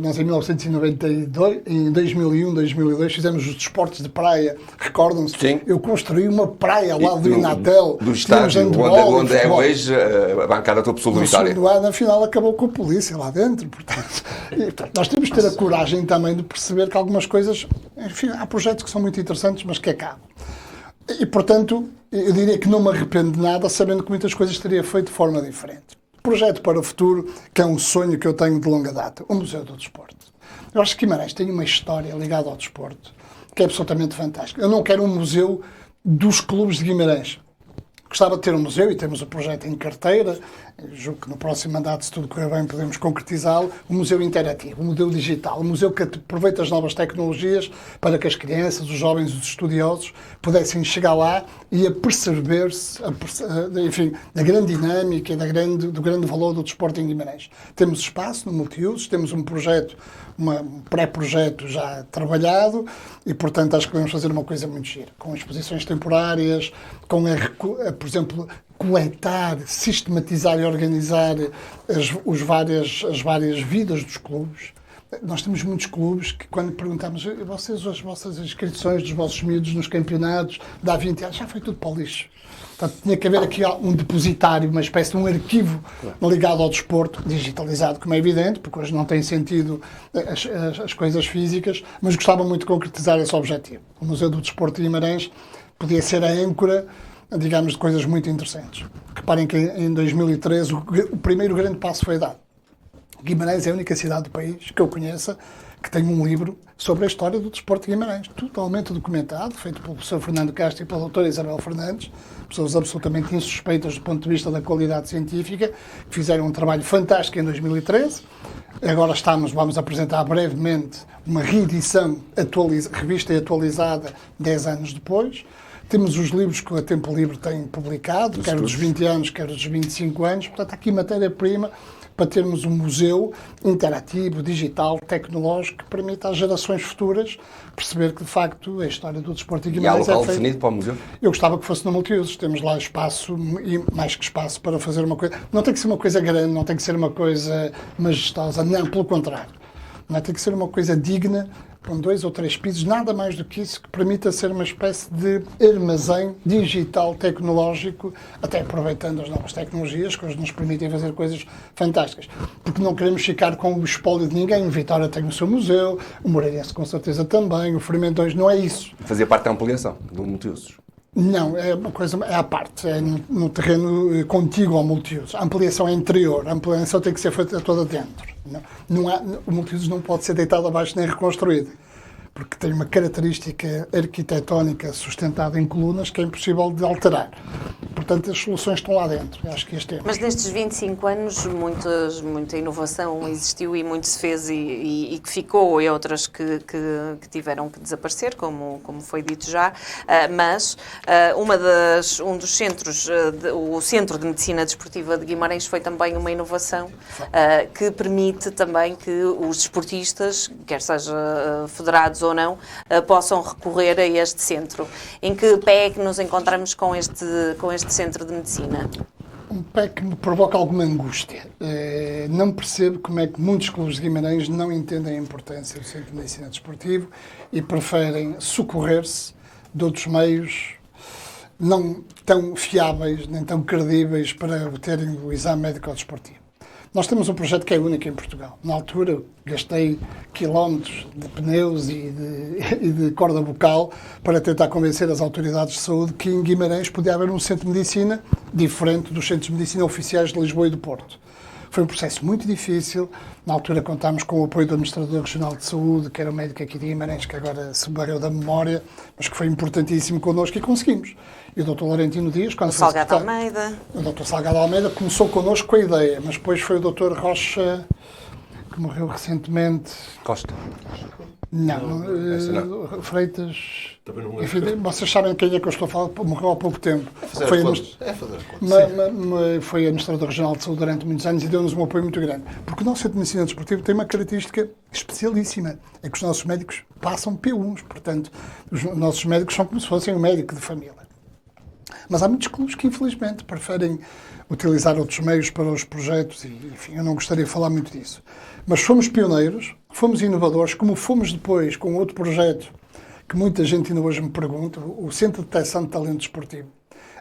Nós, em 1992, em 2001, 2002, fizemos os desportos de praia. Recordam-se? Sim. Eu construí uma praia ao lado do Inatel. Do estádio, onde é hoje a bancada Topo Sul do No Vitória. segundo ano, afinal, acabou com a polícia lá dentro. Portanto, nós temos que ter a coragem também de perceber que algumas coisas... Enfim, há projetos que são muito interessantes, mas que acabam. E, portanto, eu diria que não me arrependo de nada, sabendo que muitas coisas teria feito de forma diferente. Projeto para o futuro, que é um sonho que eu tenho de longa data, o Museu do Desporto. Eu acho que Guimarães tem uma história ligada ao desporto que é absolutamente fantástica. Eu não quero um museu dos clubes de Guimarães. Gostava de ter um museu e temos o projeto em carteira. Julgo que no próximo mandato, se tudo correr bem, podemos concretizá-lo. Um museu interativo, um museu digital, um museu que aproveita as novas tecnologias para que as crianças, os jovens, os estudiosos pudessem chegar lá e aperceber-se, enfim, da grande dinâmica e do grande valor do desporto em Guimarães. Temos espaço no multiusos, temos um projeto, um pré-projeto já trabalhado e, portanto, acho que vamos fazer uma coisa muito gira, com exposições temporárias, com, por exemplo, coletar, sistematizar e organizar as várias vidas dos clubes. Nós temos muitos clubes que, quando perguntamos as vossas inscrições dos vossos miúdos nos campeonatos de há 20 anos, já foi tudo para o lixo. Portanto, tinha que haver aqui um depositário, uma espécie de um arquivo ligado ao desporto, digitalizado, como é evidente, porque hoje não tem sentido as coisas físicas, mas gostava muito de concretizar esse objetivo. O Museu do Desporto de Guimarães podia ser a âncora, digamos, de coisas muito interessantes. Reparem que em 2013 o primeiro grande passo foi dado. Guimarães é a única cidade do país que eu conheça que tem um livro sobre a história do desporto de Guimarães, totalmente documentado, feito pelo professor Fernando Castro e pela doutora Isabel Fernandes, pessoas absolutamente insuspeitas do ponto de vista da qualidade científica, que fizeram um trabalho fantástico em 2013. Agora vamos apresentar brevemente uma reedição, revista e atualizada 10 anos depois. Temos os livros que a Tempo Livre tem publicado, quer dos 20 anos, quer dos 25 anos. Portanto, há aqui matéria-prima para termos um museu interativo, digital, tecnológico, que permita às gerações futuras perceber que, de facto, a história do desporto de Guimarães E há local definido para o museu? Eu gostava que fosse no multiusos. Temos lá espaço, e mais que espaço, para fazer uma coisa. Não tem que ser uma coisa grande, não tem que ser uma coisa majestosa, não, pelo contrário. Não tem que ser uma coisa digna, com 2 ou 3 pisos, nada mais do que isso, que permita ser uma espécie de armazém digital tecnológico, até aproveitando as novas tecnologias, que hoje nos permitem fazer coisas fantásticas. Porque não queremos ficar com o espólio de ninguém. O Vitória tem o seu museu, o Moreirense com certeza também, o Fermentões, não é isso. Fazia parte da ampliação do multiusos? Não, é uma coisa, é à parte, é no terreno contíguo ao multiuso. A ampliação é interior, a ampliação tem que ser feita toda dentro. O multiuso não pode ser deitado abaixo nem reconstruído, porque tem uma característica arquitetónica sustentada em colunas que é impossível de alterar. Portanto, as soluções estão lá dentro. Acho que este é. Mas nestes 25 anos muita inovação existiu e muito se fez e que ficou, e outras que tiveram que desaparecer, como foi dito já, mas um dos centros, o Centro de Medicina Desportiva de Guimarães foi também uma inovação que permite também que os desportistas, quer seja federados ou não, possam recorrer a este centro. Em que pé é que nos encontramos com este Centro de Medicina? Um pé que me provoca alguma angústia. Não percebo como é que muitos clubes de Guimarães não entendem a importância do Centro de Medicina Desportivo e preferem socorrer-se de outros meios não tão fiáveis nem tão credíveis para obterem o exame médico-desportivo. Nós temos um projeto que é único em Portugal. Na altura, gastei quilómetros de pneus e de corda bucal para tentar convencer as autoridades de saúde que em Guimarães podia haver um centro de medicina diferente dos centros de medicina oficiais de Lisboa e do Porto. Foi um processo muito difícil. Na altura contámos com o apoio do Administrador Regional de Saúde, que era o médico aqui de Guimarães, que agora se barreu da memória, mas que foi importantíssimo connosco e conseguimos. E o Dr. Laurentino Dias, quando foi Salgado Almeida. O Dr. Salgado Almeida começou connosco com a ideia, mas depois foi o Dr. Rocha, que morreu recentemente. Costa. Não. Freitas. Também não é. Enfim, vocês sabem quem é que eu estou a falar, morreu há pouco tempo. Fazer as contas. Foi administrador regional de saúde durante muitos anos e deu-nos um apoio muito grande. Porque o nosso Centro de Medicina Desportiva tem uma característica especialíssima, é que os nossos médicos passam P1s, portanto, os nossos médicos são como se fossem um médico de família. Mas há muitos clubes que, infelizmente, preferem utilizar outros meios para os projetos e, enfim, eu não gostaria de falar muito disso. Mas fomos pioneiros, fomos inovadores, como fomos depois com outro projeto que muita gente ainda hoje me pergunta, o Centro de Detecção de Talento Desportivo.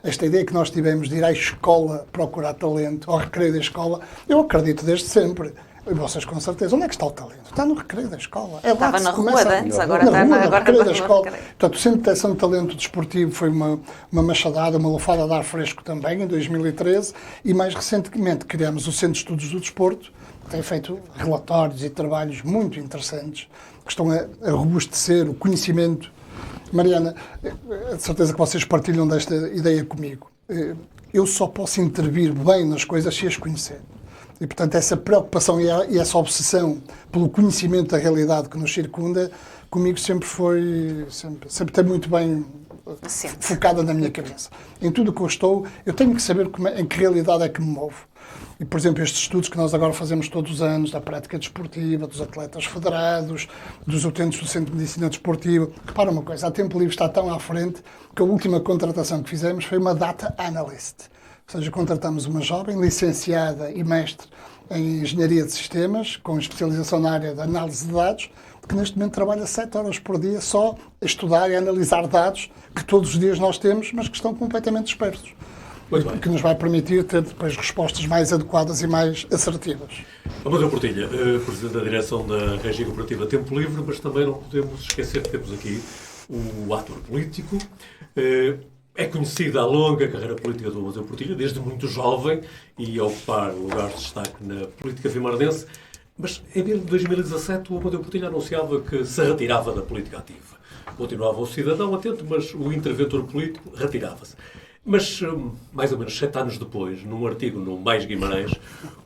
Esta ideia que nós tivemos de ir à escola procurar talento, ao recreio da escola, eu acredito desde sempre. E vocês com certeza, onde é que está o talento? Está no recreio da escola. É Estava na rua antes, agora está no recreio da escola. Portanto, o Centro de Detecção de Talento Desportivo foi uma machadada, uma lufada de ar fresco também, em 2013, e mais recentemente criamos o Centro de Estudos do Desporto, que tem feito relatórios e trabalhos muito interessantes, que estão a robustecer o conhecimento. Mariana, de certeza que vocês partilham desta ideia comigo. Eu só posso intervir bem nas coisas se as conhecer. E, portanto, essa preocupação e essa obsessão pelo conhecimento da realidade que nos circunda, comigo sempre está muito bem focada na minha cabeça. Em tudo o que eu estou, eu tenho que saber em que realidade é que me movo. E, por exemplo, estes estudos que nós agora fazemos todos os anos, da prática desportiva, dos atletas federados, dos utentes do Centro de Medicina Desportiva. Repara uma coisa, a Tempo Livre está tão à frente que a última contratação que fizemos foi uma data analyst. Ou seja, contratamos uma jovem licenciada e mestre em Engenharia de Sistemas, com especialização na área de análise de dados, que neste momento trabalha 7 horas por dia só a estudar e a analisar dados que todos os dias nós temos, mas que estão completamente dispersos. Que nos vai permitir ter depois respostas mais adequadas e mais assertivas. Amadeu Portilha, Presidente da Direção da Régia Cooperativa Tempo Livre, mas também não podemos esquecer que temos aqui o ator político. É conhecida a longa carreira política do Amadeu Portilha, desde muito jovem, e a ocupar lugares de destaque na política vimardense. Mas em 2017 o Amadeu Portilha anunciava que se retirava da política ativa. Continuava o cidadão atento, mas o interventor político retirava-se. Mas, mais ou menos 7 anos depois, num artigo no Mais Guimarães,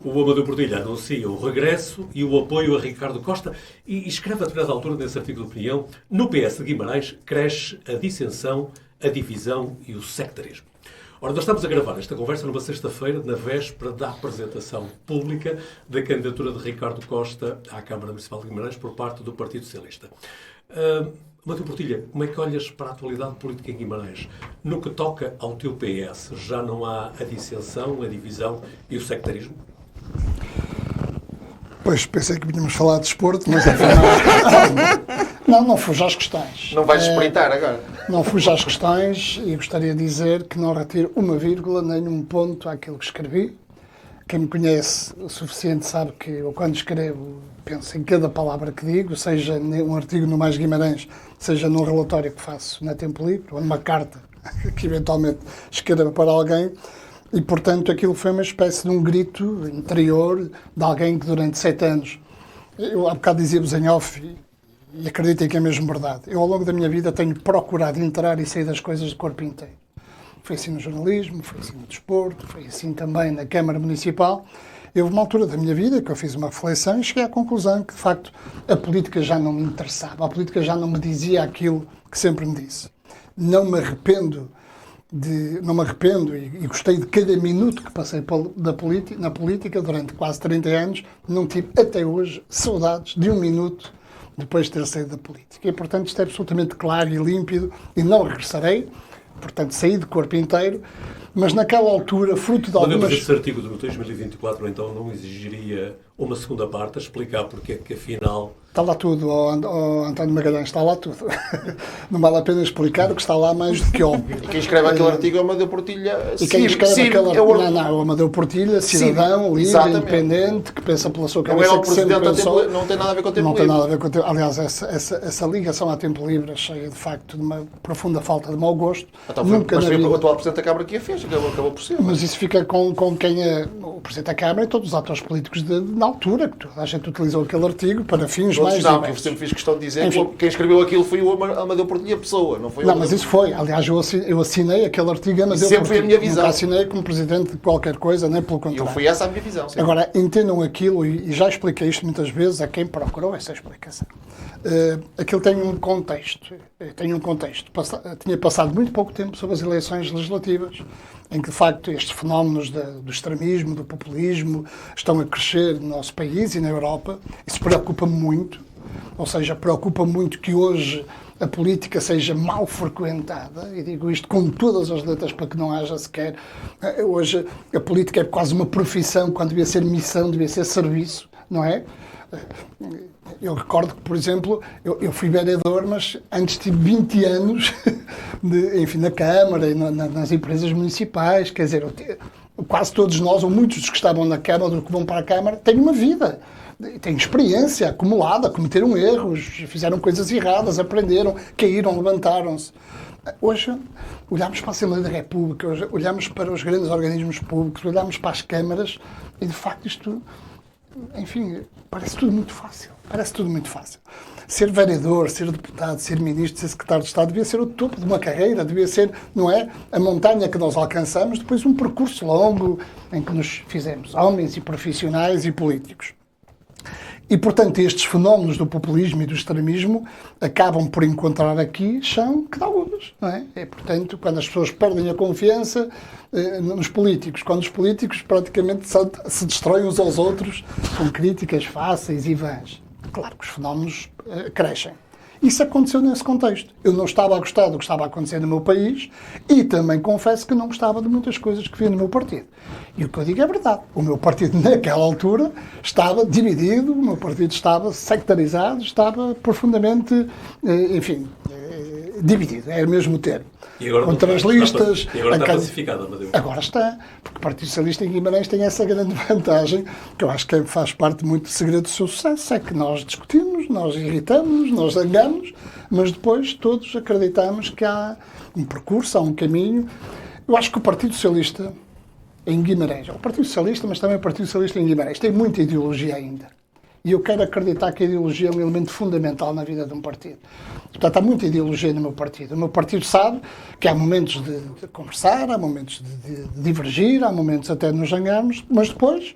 o Amadeu Portilha anuncia o regresso e o apoio a Ricardo Costa e escreve a determinada altura nesse artigo de opinião: no PS de Guimarães cresce a dissensão, a divisão e o sectarismo. Ora, nós estamos a gravar esta conversa numa sexta-feira, na véspera da apresentação pública da candidatura de Ricardo Costa à Câmara Municipal de Guimarães por parte do Partido Socialista. Amadeu Portilha, como é que olhas para a atualidade política em Guimarães? No que toca ao teu PS, já não há a dissensão, a divisão e o sectarismo? Pois, pensei que vínhamos falar de desporto, mas afinal... Não fuja às questões. Não vais espreitar agora. Não fuja às questões e gostaria de dizer que não retiro uma vírgula nem um ponto àquilo que escrevi. Quem me conhece o suficiente sabe que eu, quando escrevo, penso em cada palavra que digo, seja num artigo no Mais Guimarães, seja num relatório que faço na Tempo Livre, ou numa carta que eventualmente escreva para alguém. E, portanto, aquilo foi uma espécie de um grito interior de alguém que durante 7 anos, eu há bocado dizia-vos em off, e acreditem que é mesmo verdade, eu ao longo da minha vida tenho procurado entrar e sair das coisas de corpo inteiro. Foi assim no jornalismo, foi assim no desporto, foi assim também na Câmara Municipal. Houve uma altura da minha vida que eu fiz uma reflexão e cheguei à conclusão que, de facto, a política já não me interessava, a política já não me dizia aquilo que sempre me disse. Não me arrependo e gostei de cada minuto que passei na política durante quase 30 anos. Não tive até hoje saudades de um minuto depois de ter saído da política. E, portanto, isto é absolutamente claro e límpido e não regressarei. Portanto, saí de corpo inteiro, mas naquela altura, fruto de algumas... Mas esse artigo de 2024, então, não exigiria uma segunda parte a explicar porque é que, afinal... Está lá tudo, António Magalhães, está lá tudo. Não vale a pena explicar o que está lá mais do que óbvio. E quem escreve aquele artigo é o Amadeu Portilha. E quem escreve aquele artigo... Não, o Amadeu Portilha, cidadão, livre, exatamente, independente, que pensa pela sua cabeça. Não é o presidente da Tempo, não tem nada a ver com o Tempo Livre. Não tem nada a ver com o Tempo. Aliás, essa ligação à Tempo Livre é cheia, de facto, de uma profunda falta de mau gosto. Então, mas foi o atual Presidente da Câmara que a fez, acabou por ser. Mas isso fica com quem é o Presidente da Câmara e todos os atores políticos na altura, que toda a gente utilizou aquele artigo para fins mais diversos. Fiz questão de dizer que quem escreveu aquilo foi o Amadeu Portilha pessoa, não foi o... Não, mas isso foi. Aliás, eu assinei aquele artigo, mas eu sempre foi a minha visão. Nunca assinei como presidente de qualquer coisa, nem pelo contrário. Foi essa a minha visão. Sim. Agora, entendam aquilo, e já expliquei isto muitas vezes a quem procurou essa explicação. Aquilo tem um contexto. Tinha passado muito pouco tempo sobre as eleições legislativas, em que, de facto, estes fenómenos do extremismo, do populismo, estão a crescer no nosso país e na Europa. Isso preocupa-me muito. Ou seja, preocupa muito que hoje a política seja mal frequentada, e digo isto com todas as letras para que não haja sequer... Hoje a política é quase uma profissão, quando devia ser missão, devia ser serviço, não é? Eu recordo que, por exemplo, eu fui vereador, mas antes tive 20 anos na Câmara e nas empresas municipais, quer dizer, quase todos nós, ou muitos dos que estavam na Câmara ou que vão para a Câmara, têm uma vida. Têm experiência acumulada, cometeram erros, fizeram coisas erradas, aprenderam, caíram, levantaram-se. Hoje, olhamos para a Assembleia da República, hoje, olhamos para os grandes organismos públicos, olhamos para as câmaras e, de facto, isto, enfim, parece tudo muito fácil. Parece tudo muito fácil. Ser vereador, ser deputado, ser ministro, ser secretário de Estado devia ser o topo de uma carreira, devia ser, não é, a montanha que nós alcançamos, depois um percurso longo em que nos fizemos homens e profissionais e políticos. E, portanto, estes fenómenos do populismo e do extremismo acabam por encontrar aqui chão que dá luvas, não é? E, portanto, quando as pessoas perdem a confiança nos políticos, quando os políticos praticamente se destroem uns aos outros com críticas fáceis e vãs, claro que os fenómenos crescem. Isso aconteceu nesse contexto. Eu não estava a gostar do que estava a acontecer no meu país e também confesso que não gostava de muitas coisas que via no meu partido. E o que eu digo é verdade. O meu partido, naquela altura, estava dividido, o meu partido estava sectarizado, estava profundamente, dividido. É o mesmo termo. E agora contra as listas. E agora está pacificado, Amadeu. Agora está, porque o Partido Socialista em Guimarães tem essa grande vantagem, que eu acho que faz parte muito do segredo do seu sucesso, é que nós discutimos, nós irritamos, nós zangamos, mas depois todos acreditamos que há um percurso, há um caminho. Eu acho que o Partido Socialista em Guimarães, o Partido Socialista, mas também o Partido Socialista em Guimarães, tem muita ideologia ainda. E eu quero acreditar que a ideologia é um elemento fundamental na vida de um partido. Portanto, há muita ideologia no meu partido. O meu partido sabe que há momentos de conversar, há momentos de divergir, há momentos até de nos zangarmos, mas depois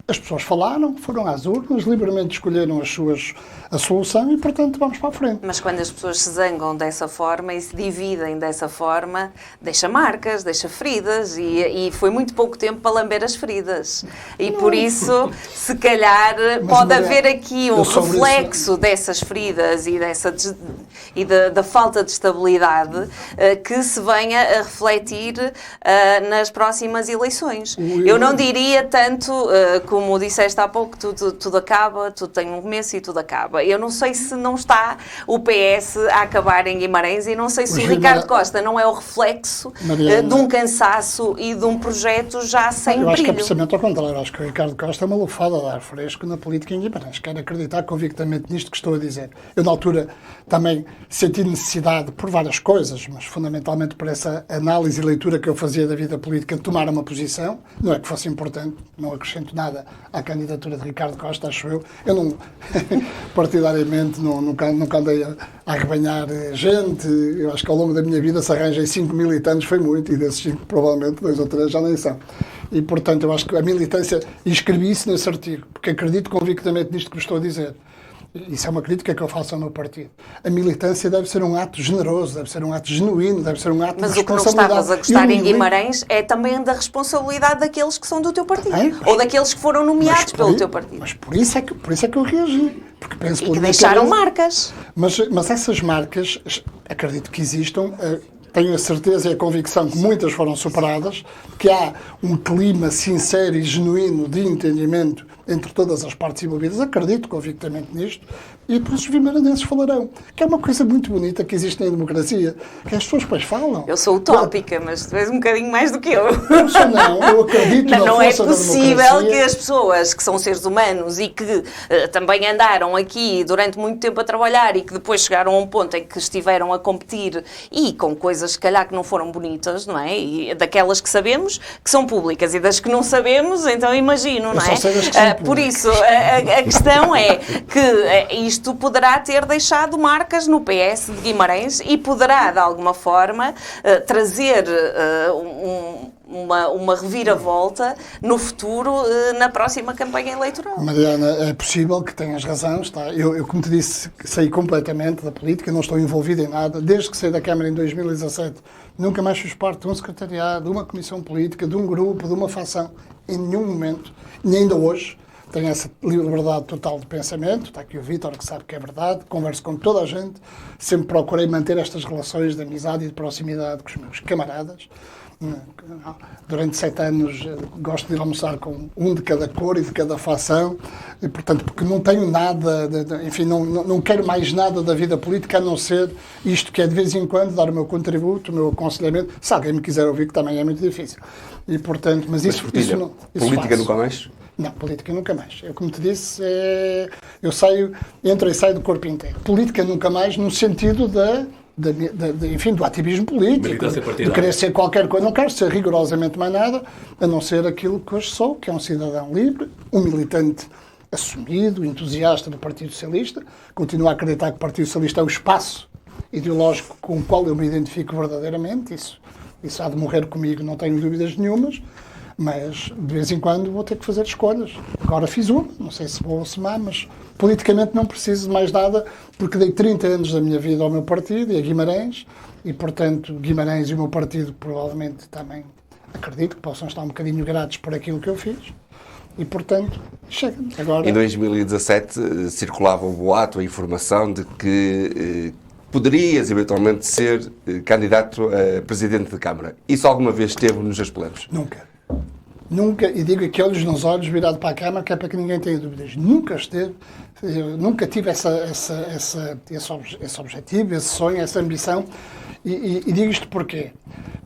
as pessoas falaram, foram às urnas, livremente escolheram a solução e, portanto, vamos para a frente. Mas quando as pessoas se zangam dessa forma e se dividem dessa forma, deixa marcas, deixa feridas e foi muito pouco tempo para lamber as feridas. E por isso, se calhar, pode haver aqui um reflexo dessas feridas e da falta de estabilidade que se venha a refletir nas próximas eleições. Eu não diria tanto, como disseste há pouco, tudo acaba, tudo tem um começo e tudo acaba. Eu não sei se não está o PS a acabar em Guimarães e não sei se o Ricardo Costa não é o reflexo de um cansaço e de um projeto já sem brilho. Eu acho que é precisamente ao contrário. Acho que o Ricardo Costa é uma lufada de ar fresco na política em Guimarães. Quero acreditar convictamente nisto que estou a dizer. Eu, na altura, também senti necessidade, por várias coisas, mas fundamentalmente por essa análise e leitura que eu fazia da vida política, de tomar uma posição. Não é que fosse importante, não acrescento nada à candidatura de Ricardo Costa, acho eu. Eu não, partidariamente, nunca andei a arrebanhar gente. Eu acho que ao longo da minha vida, se arranjei 5 militantes, foi muito, e desses 5, provavelmente, 2 ou 3 já nem são. E, portanto, eu acho que a militância, e escrevi isso nesse artigo, porque acredito convictamente nisto que vos estou a dizer. Isso é uma crítica que eu faço ao meu partido. A militância deve ser um ato generoso, deve ser um ato genuíno, deve ser um ato de responsabilidade. Mas o que não estavas a gostar em Guimarães é também da responsabilidade daqueles que são do teu partido. Ou daqueles que foram nomeados pelo teu partido. Mas por isso é que eu reagi. Porque penso e que deixaram marcas. Mas essas marcas, acredito que existam. Tenho a certeza e a convicção que muitas foram superadas, que há um clima sincero e genuíno de entendimento entre todas as partes envolvidas. Acredito convictamente nisto. E por isso os vimaranenses falarão. Que é uma coisa muito bonita que existe na democracia, que as pessoas depois falam. Eu sou utópica, mas tu és um bocadinho mais do que eu. Eu acredito na força da democracia. Não é possível que as pessoas que são seres humanos e que também andaram aqui durante muito tempo a trabalhar e que depois chegaram a um ponto em que estiveram a competir e com coisas, se calhar, que não foram bonitas, não é? E daquelas que sabemos que são públicas e das que não sabemos, então imagino, não é? Por isso, a questão é que isto poderá ter deixado marcas no PS de Guimarães e poderá, de alguma forma, trazer uma reviravolta no futuro, na próxima campanha eleitoral. Mariana, é possível que tenhas razão. Está. Eu, como te disse, saí completamente da política, não estou envolvido em nada. Desde que saí da Câmara em 2017, nunca mais fiz parte de um secretariado, de uma comissão política, de um grupo, de uma facção, em nenhum momento, nem ainda hoje. Tenho essa liberdade total de pensamento. Está aqui o Vítor, que sabe que é verdade. Converso com toda a gente. Sempre procurei manter estas relações de amizade e de proximidade com os meus camaradas. Durante 7 anos gosto de ir almoçar com um de cada cor e de cada facção. E, portanto, porque não tenho nada, enfim, não quero mais nada da vida política a não ser isto, que é de vez em quando dar o meu contributo, o meu aconselhamento. Se alguém me quiser ouvir, que também é muito difícil. E, portanto, mas isso não. Política faço. nunca mais? Não, política nunca mais. Eu, como te disse, eu entro e saio do corpo inteiro. Política nunca mais no sentido enfim, do ativismo político, de querer ser qualquer coisa. Não quero ser rigorosamente mais nada, a não ser aquilo que hoje sou, que é um cidadão livre, um militante assumido, entusiasta do Partido Socialista. Continuo a acreditar que o Partido Socialista é o espaço ideológico com o qual eu me identifico verdadeiramente. Isso há de morrer comigo, não tenho dúvidas nenhumas. Mas, de vez em quando, vou ter que fazer escolhas. Agora fiz uma, não sei se vou ou se má, mas politicamente não preciso de mais nada, porque dei 30 anos da minha vida ao meu partido e a Guimarães, e, portanto, Guimarães e o meu partido provavelmente também acredito que possam estar um bocadinho gratos por aquilo que eu fiz. E, portanto, chega. Agora... Em 2017 circulava o boato, a informação de que poderias eventualmente ser candidato a presidente de Câmara. Isso alguma vez esteve nos seus planos? Nunca, e digo aqui olhos nos olhos, virado para a Câmara, que é para que ninguém tenha dúvidas. Nunca esteve, nunca tive esse objetivo, esse sonho, essa ambição. E digo isto porquê?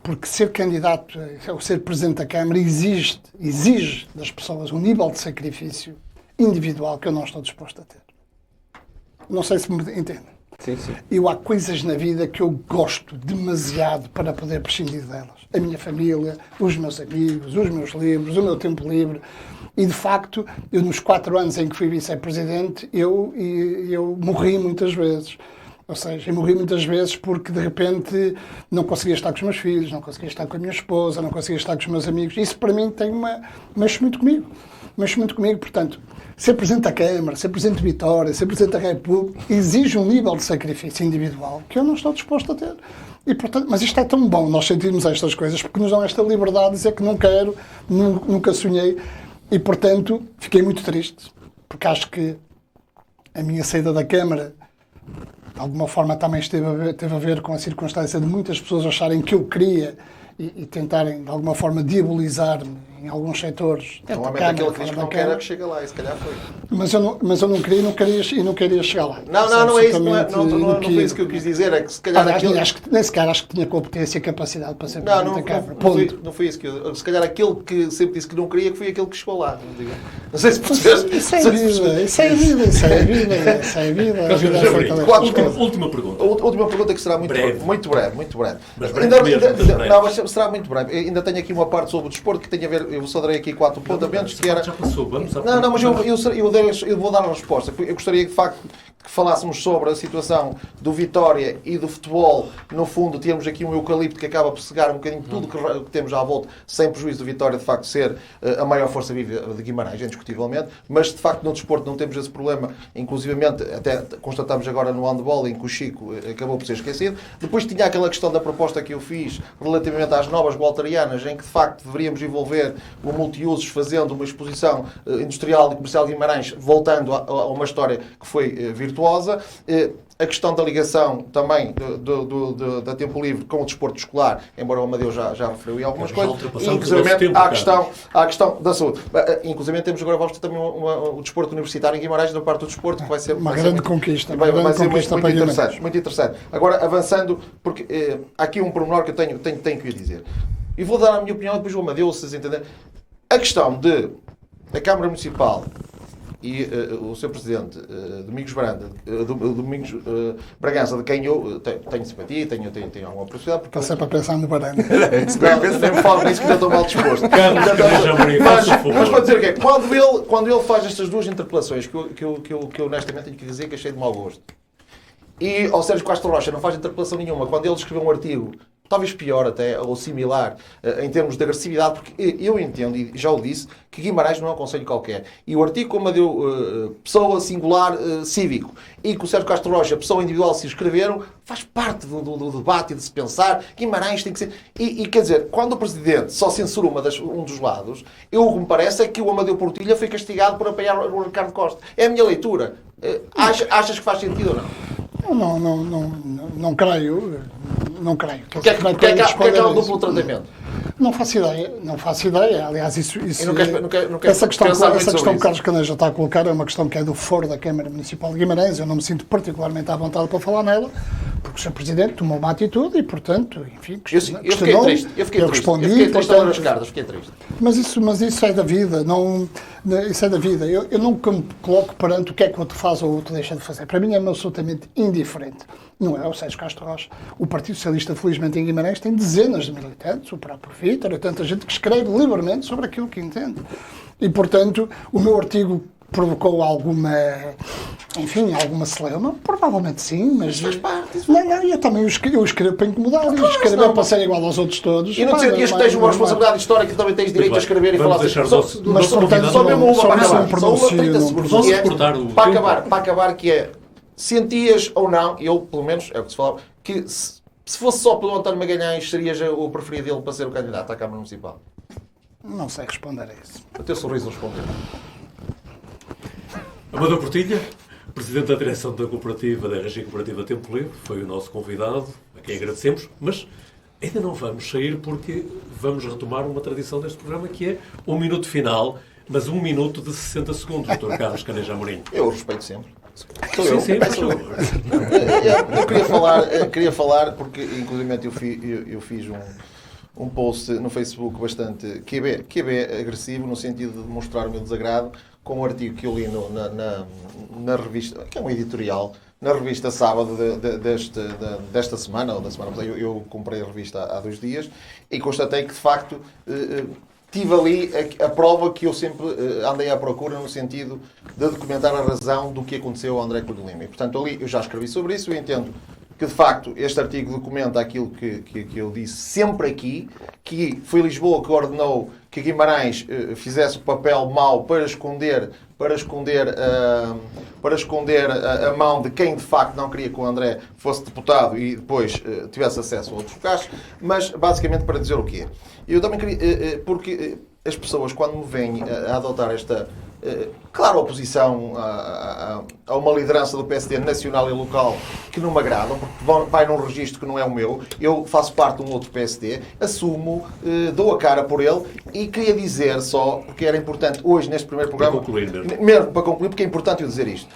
Porque ser candidato, ou ser presidente da Câmara, exige das pessoas um nível de sacrifício individual que eu não estou disposto a ter. Não sei se me entendem. Sim, sim. Há coisas na vida que eu gosto demasiado para poder prescindir delas. A minha família, os meus amigos, os meus livros, o meu tempo livre. E, de facto, eu nos 4 anos em que fui vice-presidente, eu morri muitas vezes. Ou seja, eu morri muitas vezes porque, de repente, não conseguia estar com os meus filhos, não conseguia estar com a minha esposa, não conseguia estar com os meus amigos. Isso, para mim, mexe muito comigo. Mexe muito comigo. Portanto, ser Presidente da Câmara, ser Presidente de Vitória, ser Presidente da República, exige um nível de sacrifício individual que eu não estou disposto a ter. E, portanto, mas isto é tão bom, nós sentirmos estas coisas, porque nos dão esta liberdade de dizer que não quero, nunca sonhei. E, portanto, fiquei muito triste, porque acho que a minha saída da Câmara, de alguma forma, também teve a ver com a circunstância de muitas pessoas acharem que eu queria e tentarem, de alguma forma, diabolizar-me em alguns setores. Normalmente aquele que diz que não quer é que chega lá, e se calhar foi. Mas eu não queria e não queria chegar lá. Não é isso, não foi isso que eu quis dizer, é que se calhar... Nem sequer acho que tinha competência e capacidade para ser Presidente da Câmara. Não foi isso que eu... Se calhar aquele que sempre disse que não queria, que foi aquele que chegou lá. Não sei se percebes. Isso é a vida. Última pergunta. A última pergunta que será muito breve. Muito breve. Mas breve será muito breve. Ainda tenho aqui uma parte sobre o desporto que tem a ver... Eu só darei aqui 4 apontamentos que era... Já passou, vamos à Não, mas eu vou dar a resposta. Eu gostaria, de facto, que falássemos sobre a situação do Vitória e do futebol. No fundo, temos aqui um eucalipto que acaba por cegar um bocadinho tudo que temos à volta, sem prejuízo do Vitória, de facto, ser a maior força viva de Guimarães, indiscutivelmente. Mas, de facto, no desporto não temos esse problema. Inclusivamente, até constatamos agora no handball, em que o Chico acabou por ser esquecido. Depois tinha aquela questão da proposta que eu fiz relativamente às novas walterianas, em que, de facto, deveríamos envolver o multiusos fazendo uma exposição industrial e comercial de Guimarães, voltando a uma história que foi virtuosa. A questão da ligação também da Tempo Livre com o desporto escolar, embora o Amadeu já referiu em algumas coisas, inclusive à questão da saúde. Inclusive temos agora, vamos ter também o desporto universitário em Guimarães, na parte do desporto, que vai ser uma grande conquista. Vai ser muito interessante. Agora, avançando, porque há aqui um pormenor que eu tenho que lhe dizer. E vou dar a minha opinião, depois o Amadeu, se vocês entenderem. A questão de a Câmara Municipal e o seu Presidente, Domingos Bragança, de quem eu tenho simpatia, tenho alguma proximidade. Está sempre a pensar no Baranda. Nem me falo nisso que já estou mal disposto. Mas para dizer o quê? Quando ele faz estas 2 interpelações, que eu honestamente tenho que dizer que achei de mau gosto, e ao Sérgio Castro Rocha não faz interpelação nenhuma, quando ele escreveu um artigo talvez pior até, ou similar, em termos de agressividade, porque eu entendo, e já o disse, que Guimarães não é um concelho qualquer. E o artigo, como a deu pessoa singular cívico, e que o Sérgio Castro Rocha, pessoa individual, se escreveram, faz parte do debate e de se pensar. Guimarães tem que ser... E quer dizer, quando o Presidente só censura um dos lados, o que me parece é que o Amadeu Portilha foi castigado por apoiar o Ricardo Costa. É a minha leitura. Achas que faz sentido ou não? Não creio. Não creio. Porque é que há um duplo tratamento? Não faço ideia. Aliás, essa questão que o Carlos Caneja está a colocar é uma questão que é do foro da Câmara Municipal de Guimarães. Eu não me sinto particularmente à vontade para falar nela, porque o Sr. Presidente tomou uma atitude e, portanto, enfim, eu fiquei triste. Eu fiquei triste. Mas isso é da vida. Isso é da vida. Eu nunca me coloco perante o que é que o outro faz ou o outro deixa de fazer. Para mim é absolutamente indiferente. Não é o Sérgio Castro Rocha. O Partido Socialista, felizmente, em Guimarães, tem dezenas de militantes, o próprio Vítor, tanta gente que escreve livremente sobre aquilo que entende. E, portanto, o meu artigo provocou alguma celeuma? Provavelmente sim, mas... Isso faz parte. Eu também eu escrevo para incomodar, eu escrevo para ser igual aos outros todos. E não dizer que tens uma responsabilidade histórica que também tens direito a escrever e falar assim. Mas, portanto, só mesmo uma para acabar. Só uma 30 segundos. Para acabar, que é... Sentias ou não, eu, pelo menos, é o que se falava, que se fosse só pelo António Magalhães, serias o preferido dele para ser o candidato à Câmara Municipal? Não sei responder a isso. O teu sorriso respondeu. Amadeu Portilha, Presidente da Direção da Cooperativa, da RG Cooperativa Tempo Livre, foi o nosso convidado, a quem agradecemos, mas ainda não vamos sair porque vamos retomar uma tradição deste programa que é um minuto final, mas 1 minuto de 60 segundos, Dr. Carlos Caneja Amorim. Eu respeito sempre. Sim, eu queria falar porque, inclusive, eu fiz um post no Facebook bastante QB agressivo, no sentido de demonstrar o meu desagrado com um artigo que eu li na revista, que é um editorial, na revista Sábado desta semana, ou da semana passada. Eu comprei a revista há 2 dias e constatei que, de facto, tive ali a prova que eu sempre andei à procura, no sentido de documentar a razão do que aconteceu ao André Coelho de Lima. E, portanto, ali eu já escrevi sobre isso. Eu entendo que, de facto, este artigo documenta aquilo que eu disse sempre aqui, que foi Lisboa que ordenou que Guimarães fizesse o papel mau para esconder a mão de quem, de facto, não queria que o André fosse deputado e depois tivesse acesso a outros lugares. Mas, basicamente, para dizer o quê? Eu também queria... porque as pessoas, quando me vêm a adotar esta... claro, oposição a uma liderança do PSD nacional e local que não me agradam, porque vai num registro que não é o meu. Eu faço parte de um outro PSD, assumo, dou a cara por ele, e queria dizer só, porque era importante hoje neste primeiro programa, mesmo para concluir, porque é importante eu dizer isto.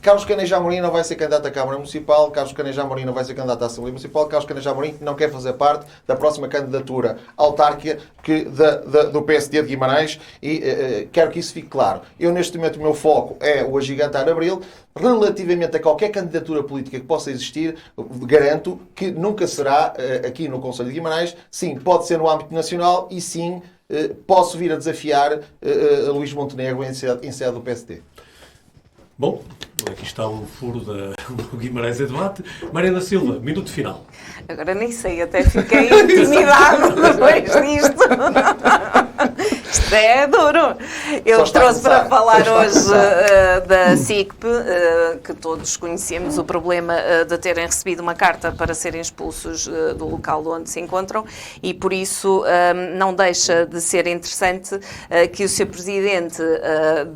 Carlos Caneja Amorim não vai ser candidato à Câmara Municipal, Carlos Caneja Amorim não vai ser candidato à Assembleia Municipal, Carlos Caneja Amorim não quer fazer parte da próxima candidatura autárquica do PSD de Guimarães, e quero que isso fique claro. Eu, neste momento, o meu foco é o agigantar Abril. Relativamente a qualquer candidatura política que possa existir, garanto que nunca será aqui no Conselho de Guimarães. Sim, pode ser no âmbito nacional, e sim, posso vir a desafiar Luís Montenegro em sede do PSD. Bom, aqui está o furo do Guimarães em Debate. Mariana Silva, minuto final. Agora nem sei, até fiquei intimidada depois disto. Isto é duro. Eu trouxe para falar hoje da SICP, que todos conhecemos o problema de terem recebido uma carta para serem expulsos do local onde se encontram, e por isso não deixa de ser interessante que o Sr. Presidente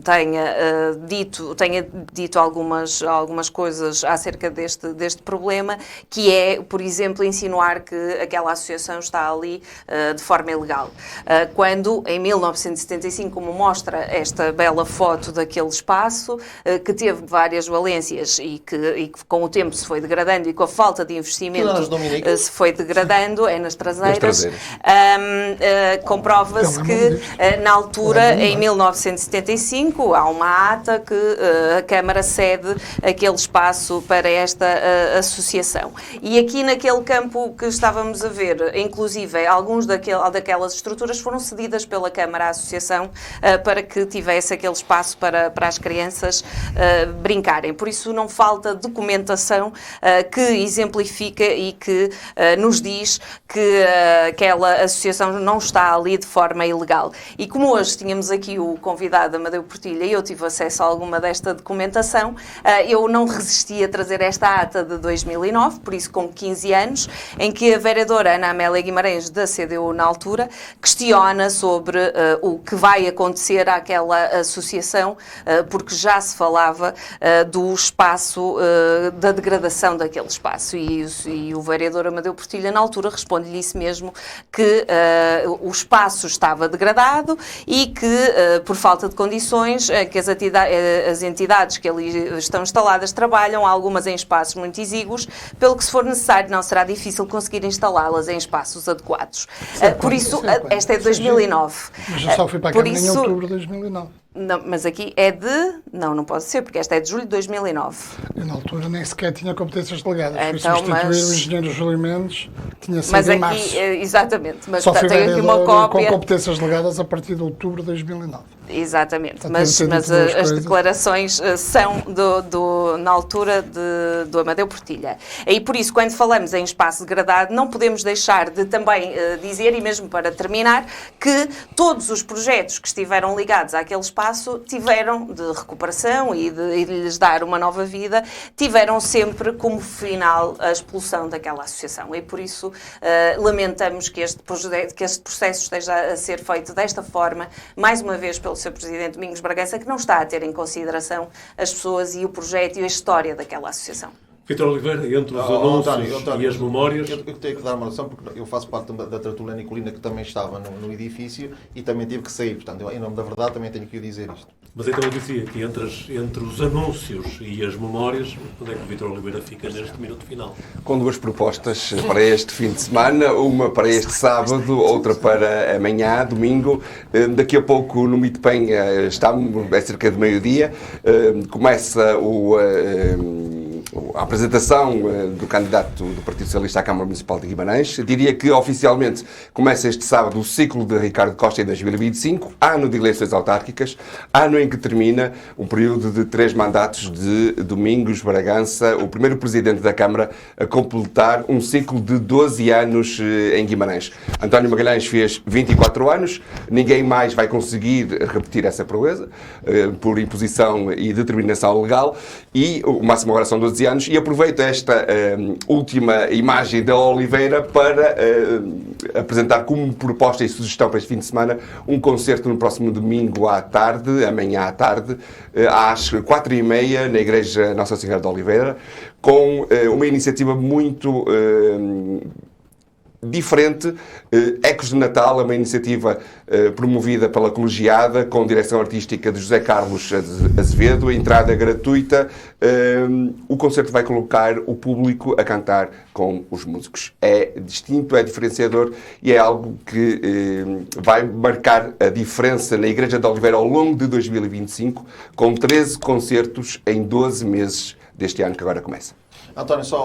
tenha dito algumas coisas acerca deste problema, que é, por exemplo, insinuar que aquela associação está ali de forma ilegal. Quando, em 1975, como mostra esta bela foto daquele espaço, que teve várias valências e que com o tempo se foi degradando, e com a falta de investimento se foi degradando, é nas traseiras. Comprova-se que, na altura, em 1975, há uma ata que a Câmara cede aquele espaço para esta associação. E aqui naquele campo que estávamos a ver, inclusive, alguns daquelas estruturas foram cedidas pela Câmara à Associação para que tivesse aquele espaço para as crianças brincarem. Por isso não falta documentação que exemplifica e que nos diz que aquela associação não está ali de forma ilegal. E como hoje tínhamos aqui o convidado Amadeu Portilha e eu tive acesso a alguma desta documentação, eu não resisti a trazer esta ata de 2009, por isso com 15 anos, em que a vereadora Ana Amélia Guimarães, da CDU na altura, questiona sobre o que vai acontecer àquela associação, porque já se falava do espaço, da degradação daquele espaço. E o vereador Amadeu Portilha, na altura, responde-lhe isso mesmo, que o espaço estava degradado e que, por falta de condições, que as entidades que ali estão instaladas trabalham, algumas em espaços muito exíguos, pelo que, se for necessário, não será difícil conseguir instalá-las em espaços adequados. Por isso, esta é de 2009. Mas eu só fui para a Câmara em outubro de 2009. Não, mas aqui é de... Não pode ser, porque esta é de julho de 2009. Eu, na altura, nem sequer tinha competências delegadas. Então, fui substituir o engenheiro Júlio Mendes, tinha sido mas em aqui, março. exatamente. Mas só fui tenho aqui uma cópia. com competências delegadas a partir de outubro de 2009. Exatamente, mas as declarações são na altura do Amadeu Portilha. E por isso, quando falamos em espaço degradado, não podemos deixar de também dizer, e mesmo para terminar, que todos os projetos que estiveram ligados àquele espaço tiveram de recuperação e de lhes dar uma nova vida, tiveram sempre como final a expulsão daquela associação. E por isso lamentamos que este processo esteja a ser feito desta forma, mais uma vez pelo Sr. Presidente Domingos Bragança, que não está a ter em consideração as pessoas e o projeto e a história daquela associação. Vítor Oliveira, entre os anúncios e as memórias... Eu tenho que dar uma noção, porque eu faço parte da tertulia Nicolina, que também estava no edifício e também tive que sair. Portanto, eu, em nome da verdade, também tenho que dizer isto. Mas então eu dizia que entre os anúncios e as memórias, onde é que o Vítor Oliveira fica neste minuto final? Com duas propostas para este fim de semana, uma para este sábado, outra para amanhã, domingo. Daqui a pouco no Mitepen é cerca de meio-dia, começa a apresentação do candidato do Partido Socialista à Câmara Municipal de Guimarães. Eu diria que oficialmente começa este sábado o ciclo de Ricardo Costa em 2025, ano de eleições autárquicas, ano em que termina um período de 3 mandatos de Domingos Bragança, o primeiro presidente da Câmara a completar um ciclo de 12 anos em Guimarães. António Magalhães fez 24 anos, ninguém mais vai conseguir repetir essa proeza por imposição e determinação legal, e o máximo agora são 12 anos, e aproveito esta última imagem da Oliveira para apresentar como proposta e sugestão para este fim de semana um concerto no próximo domingo à tarde, amanhã à tarde, às 4h30, na Igreja Nossa Senhora de Oliveira, com uma iniciativa muito diferente. Ecos de Natal é uma iniciativa promovida pela Colegiada, com direção artística de José Carlos Azevedo, entrada gratuita. O concerto vai colocar o público a cantar com os músicos. É distinto, é diferenciador e é algo que vai marcar a diferença na Igreja de Oliveira ao longo de 2025, com 13 concertos em 12 meses deste ano que agora começa. António, só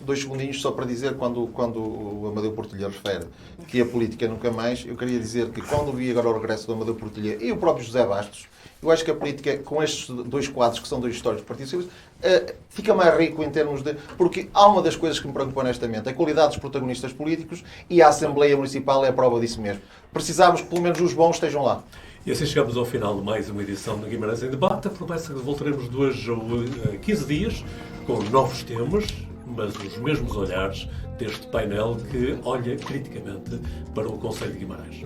2 segundinhos só para dizer, quando o Amadeu Portilha refere que a política nunca mais, eu queria dizer que quando vi agora o regresso do Amadeu Portilha e o próprio José Bastos, eu acho que a política, com estes 2 quadros, que são 2 históricos do Partido Socialista, fica mais rico em termos de... Porque há uma das coisas que me preocupa honestamente, a qualidade dos protagonistas políticos, e a Assembleia Municipal é a prova disso mesmo. Precisamos que pelo menos os bons estejam lá. E assim chegamos ao final de mais uma edição de Guimarães em Debate. A promessa que voltaremos de hoje a 15 dias, com novos temas, mas os mesmos olhares deste painel que olha criticamente para o Conselho de Guimarães.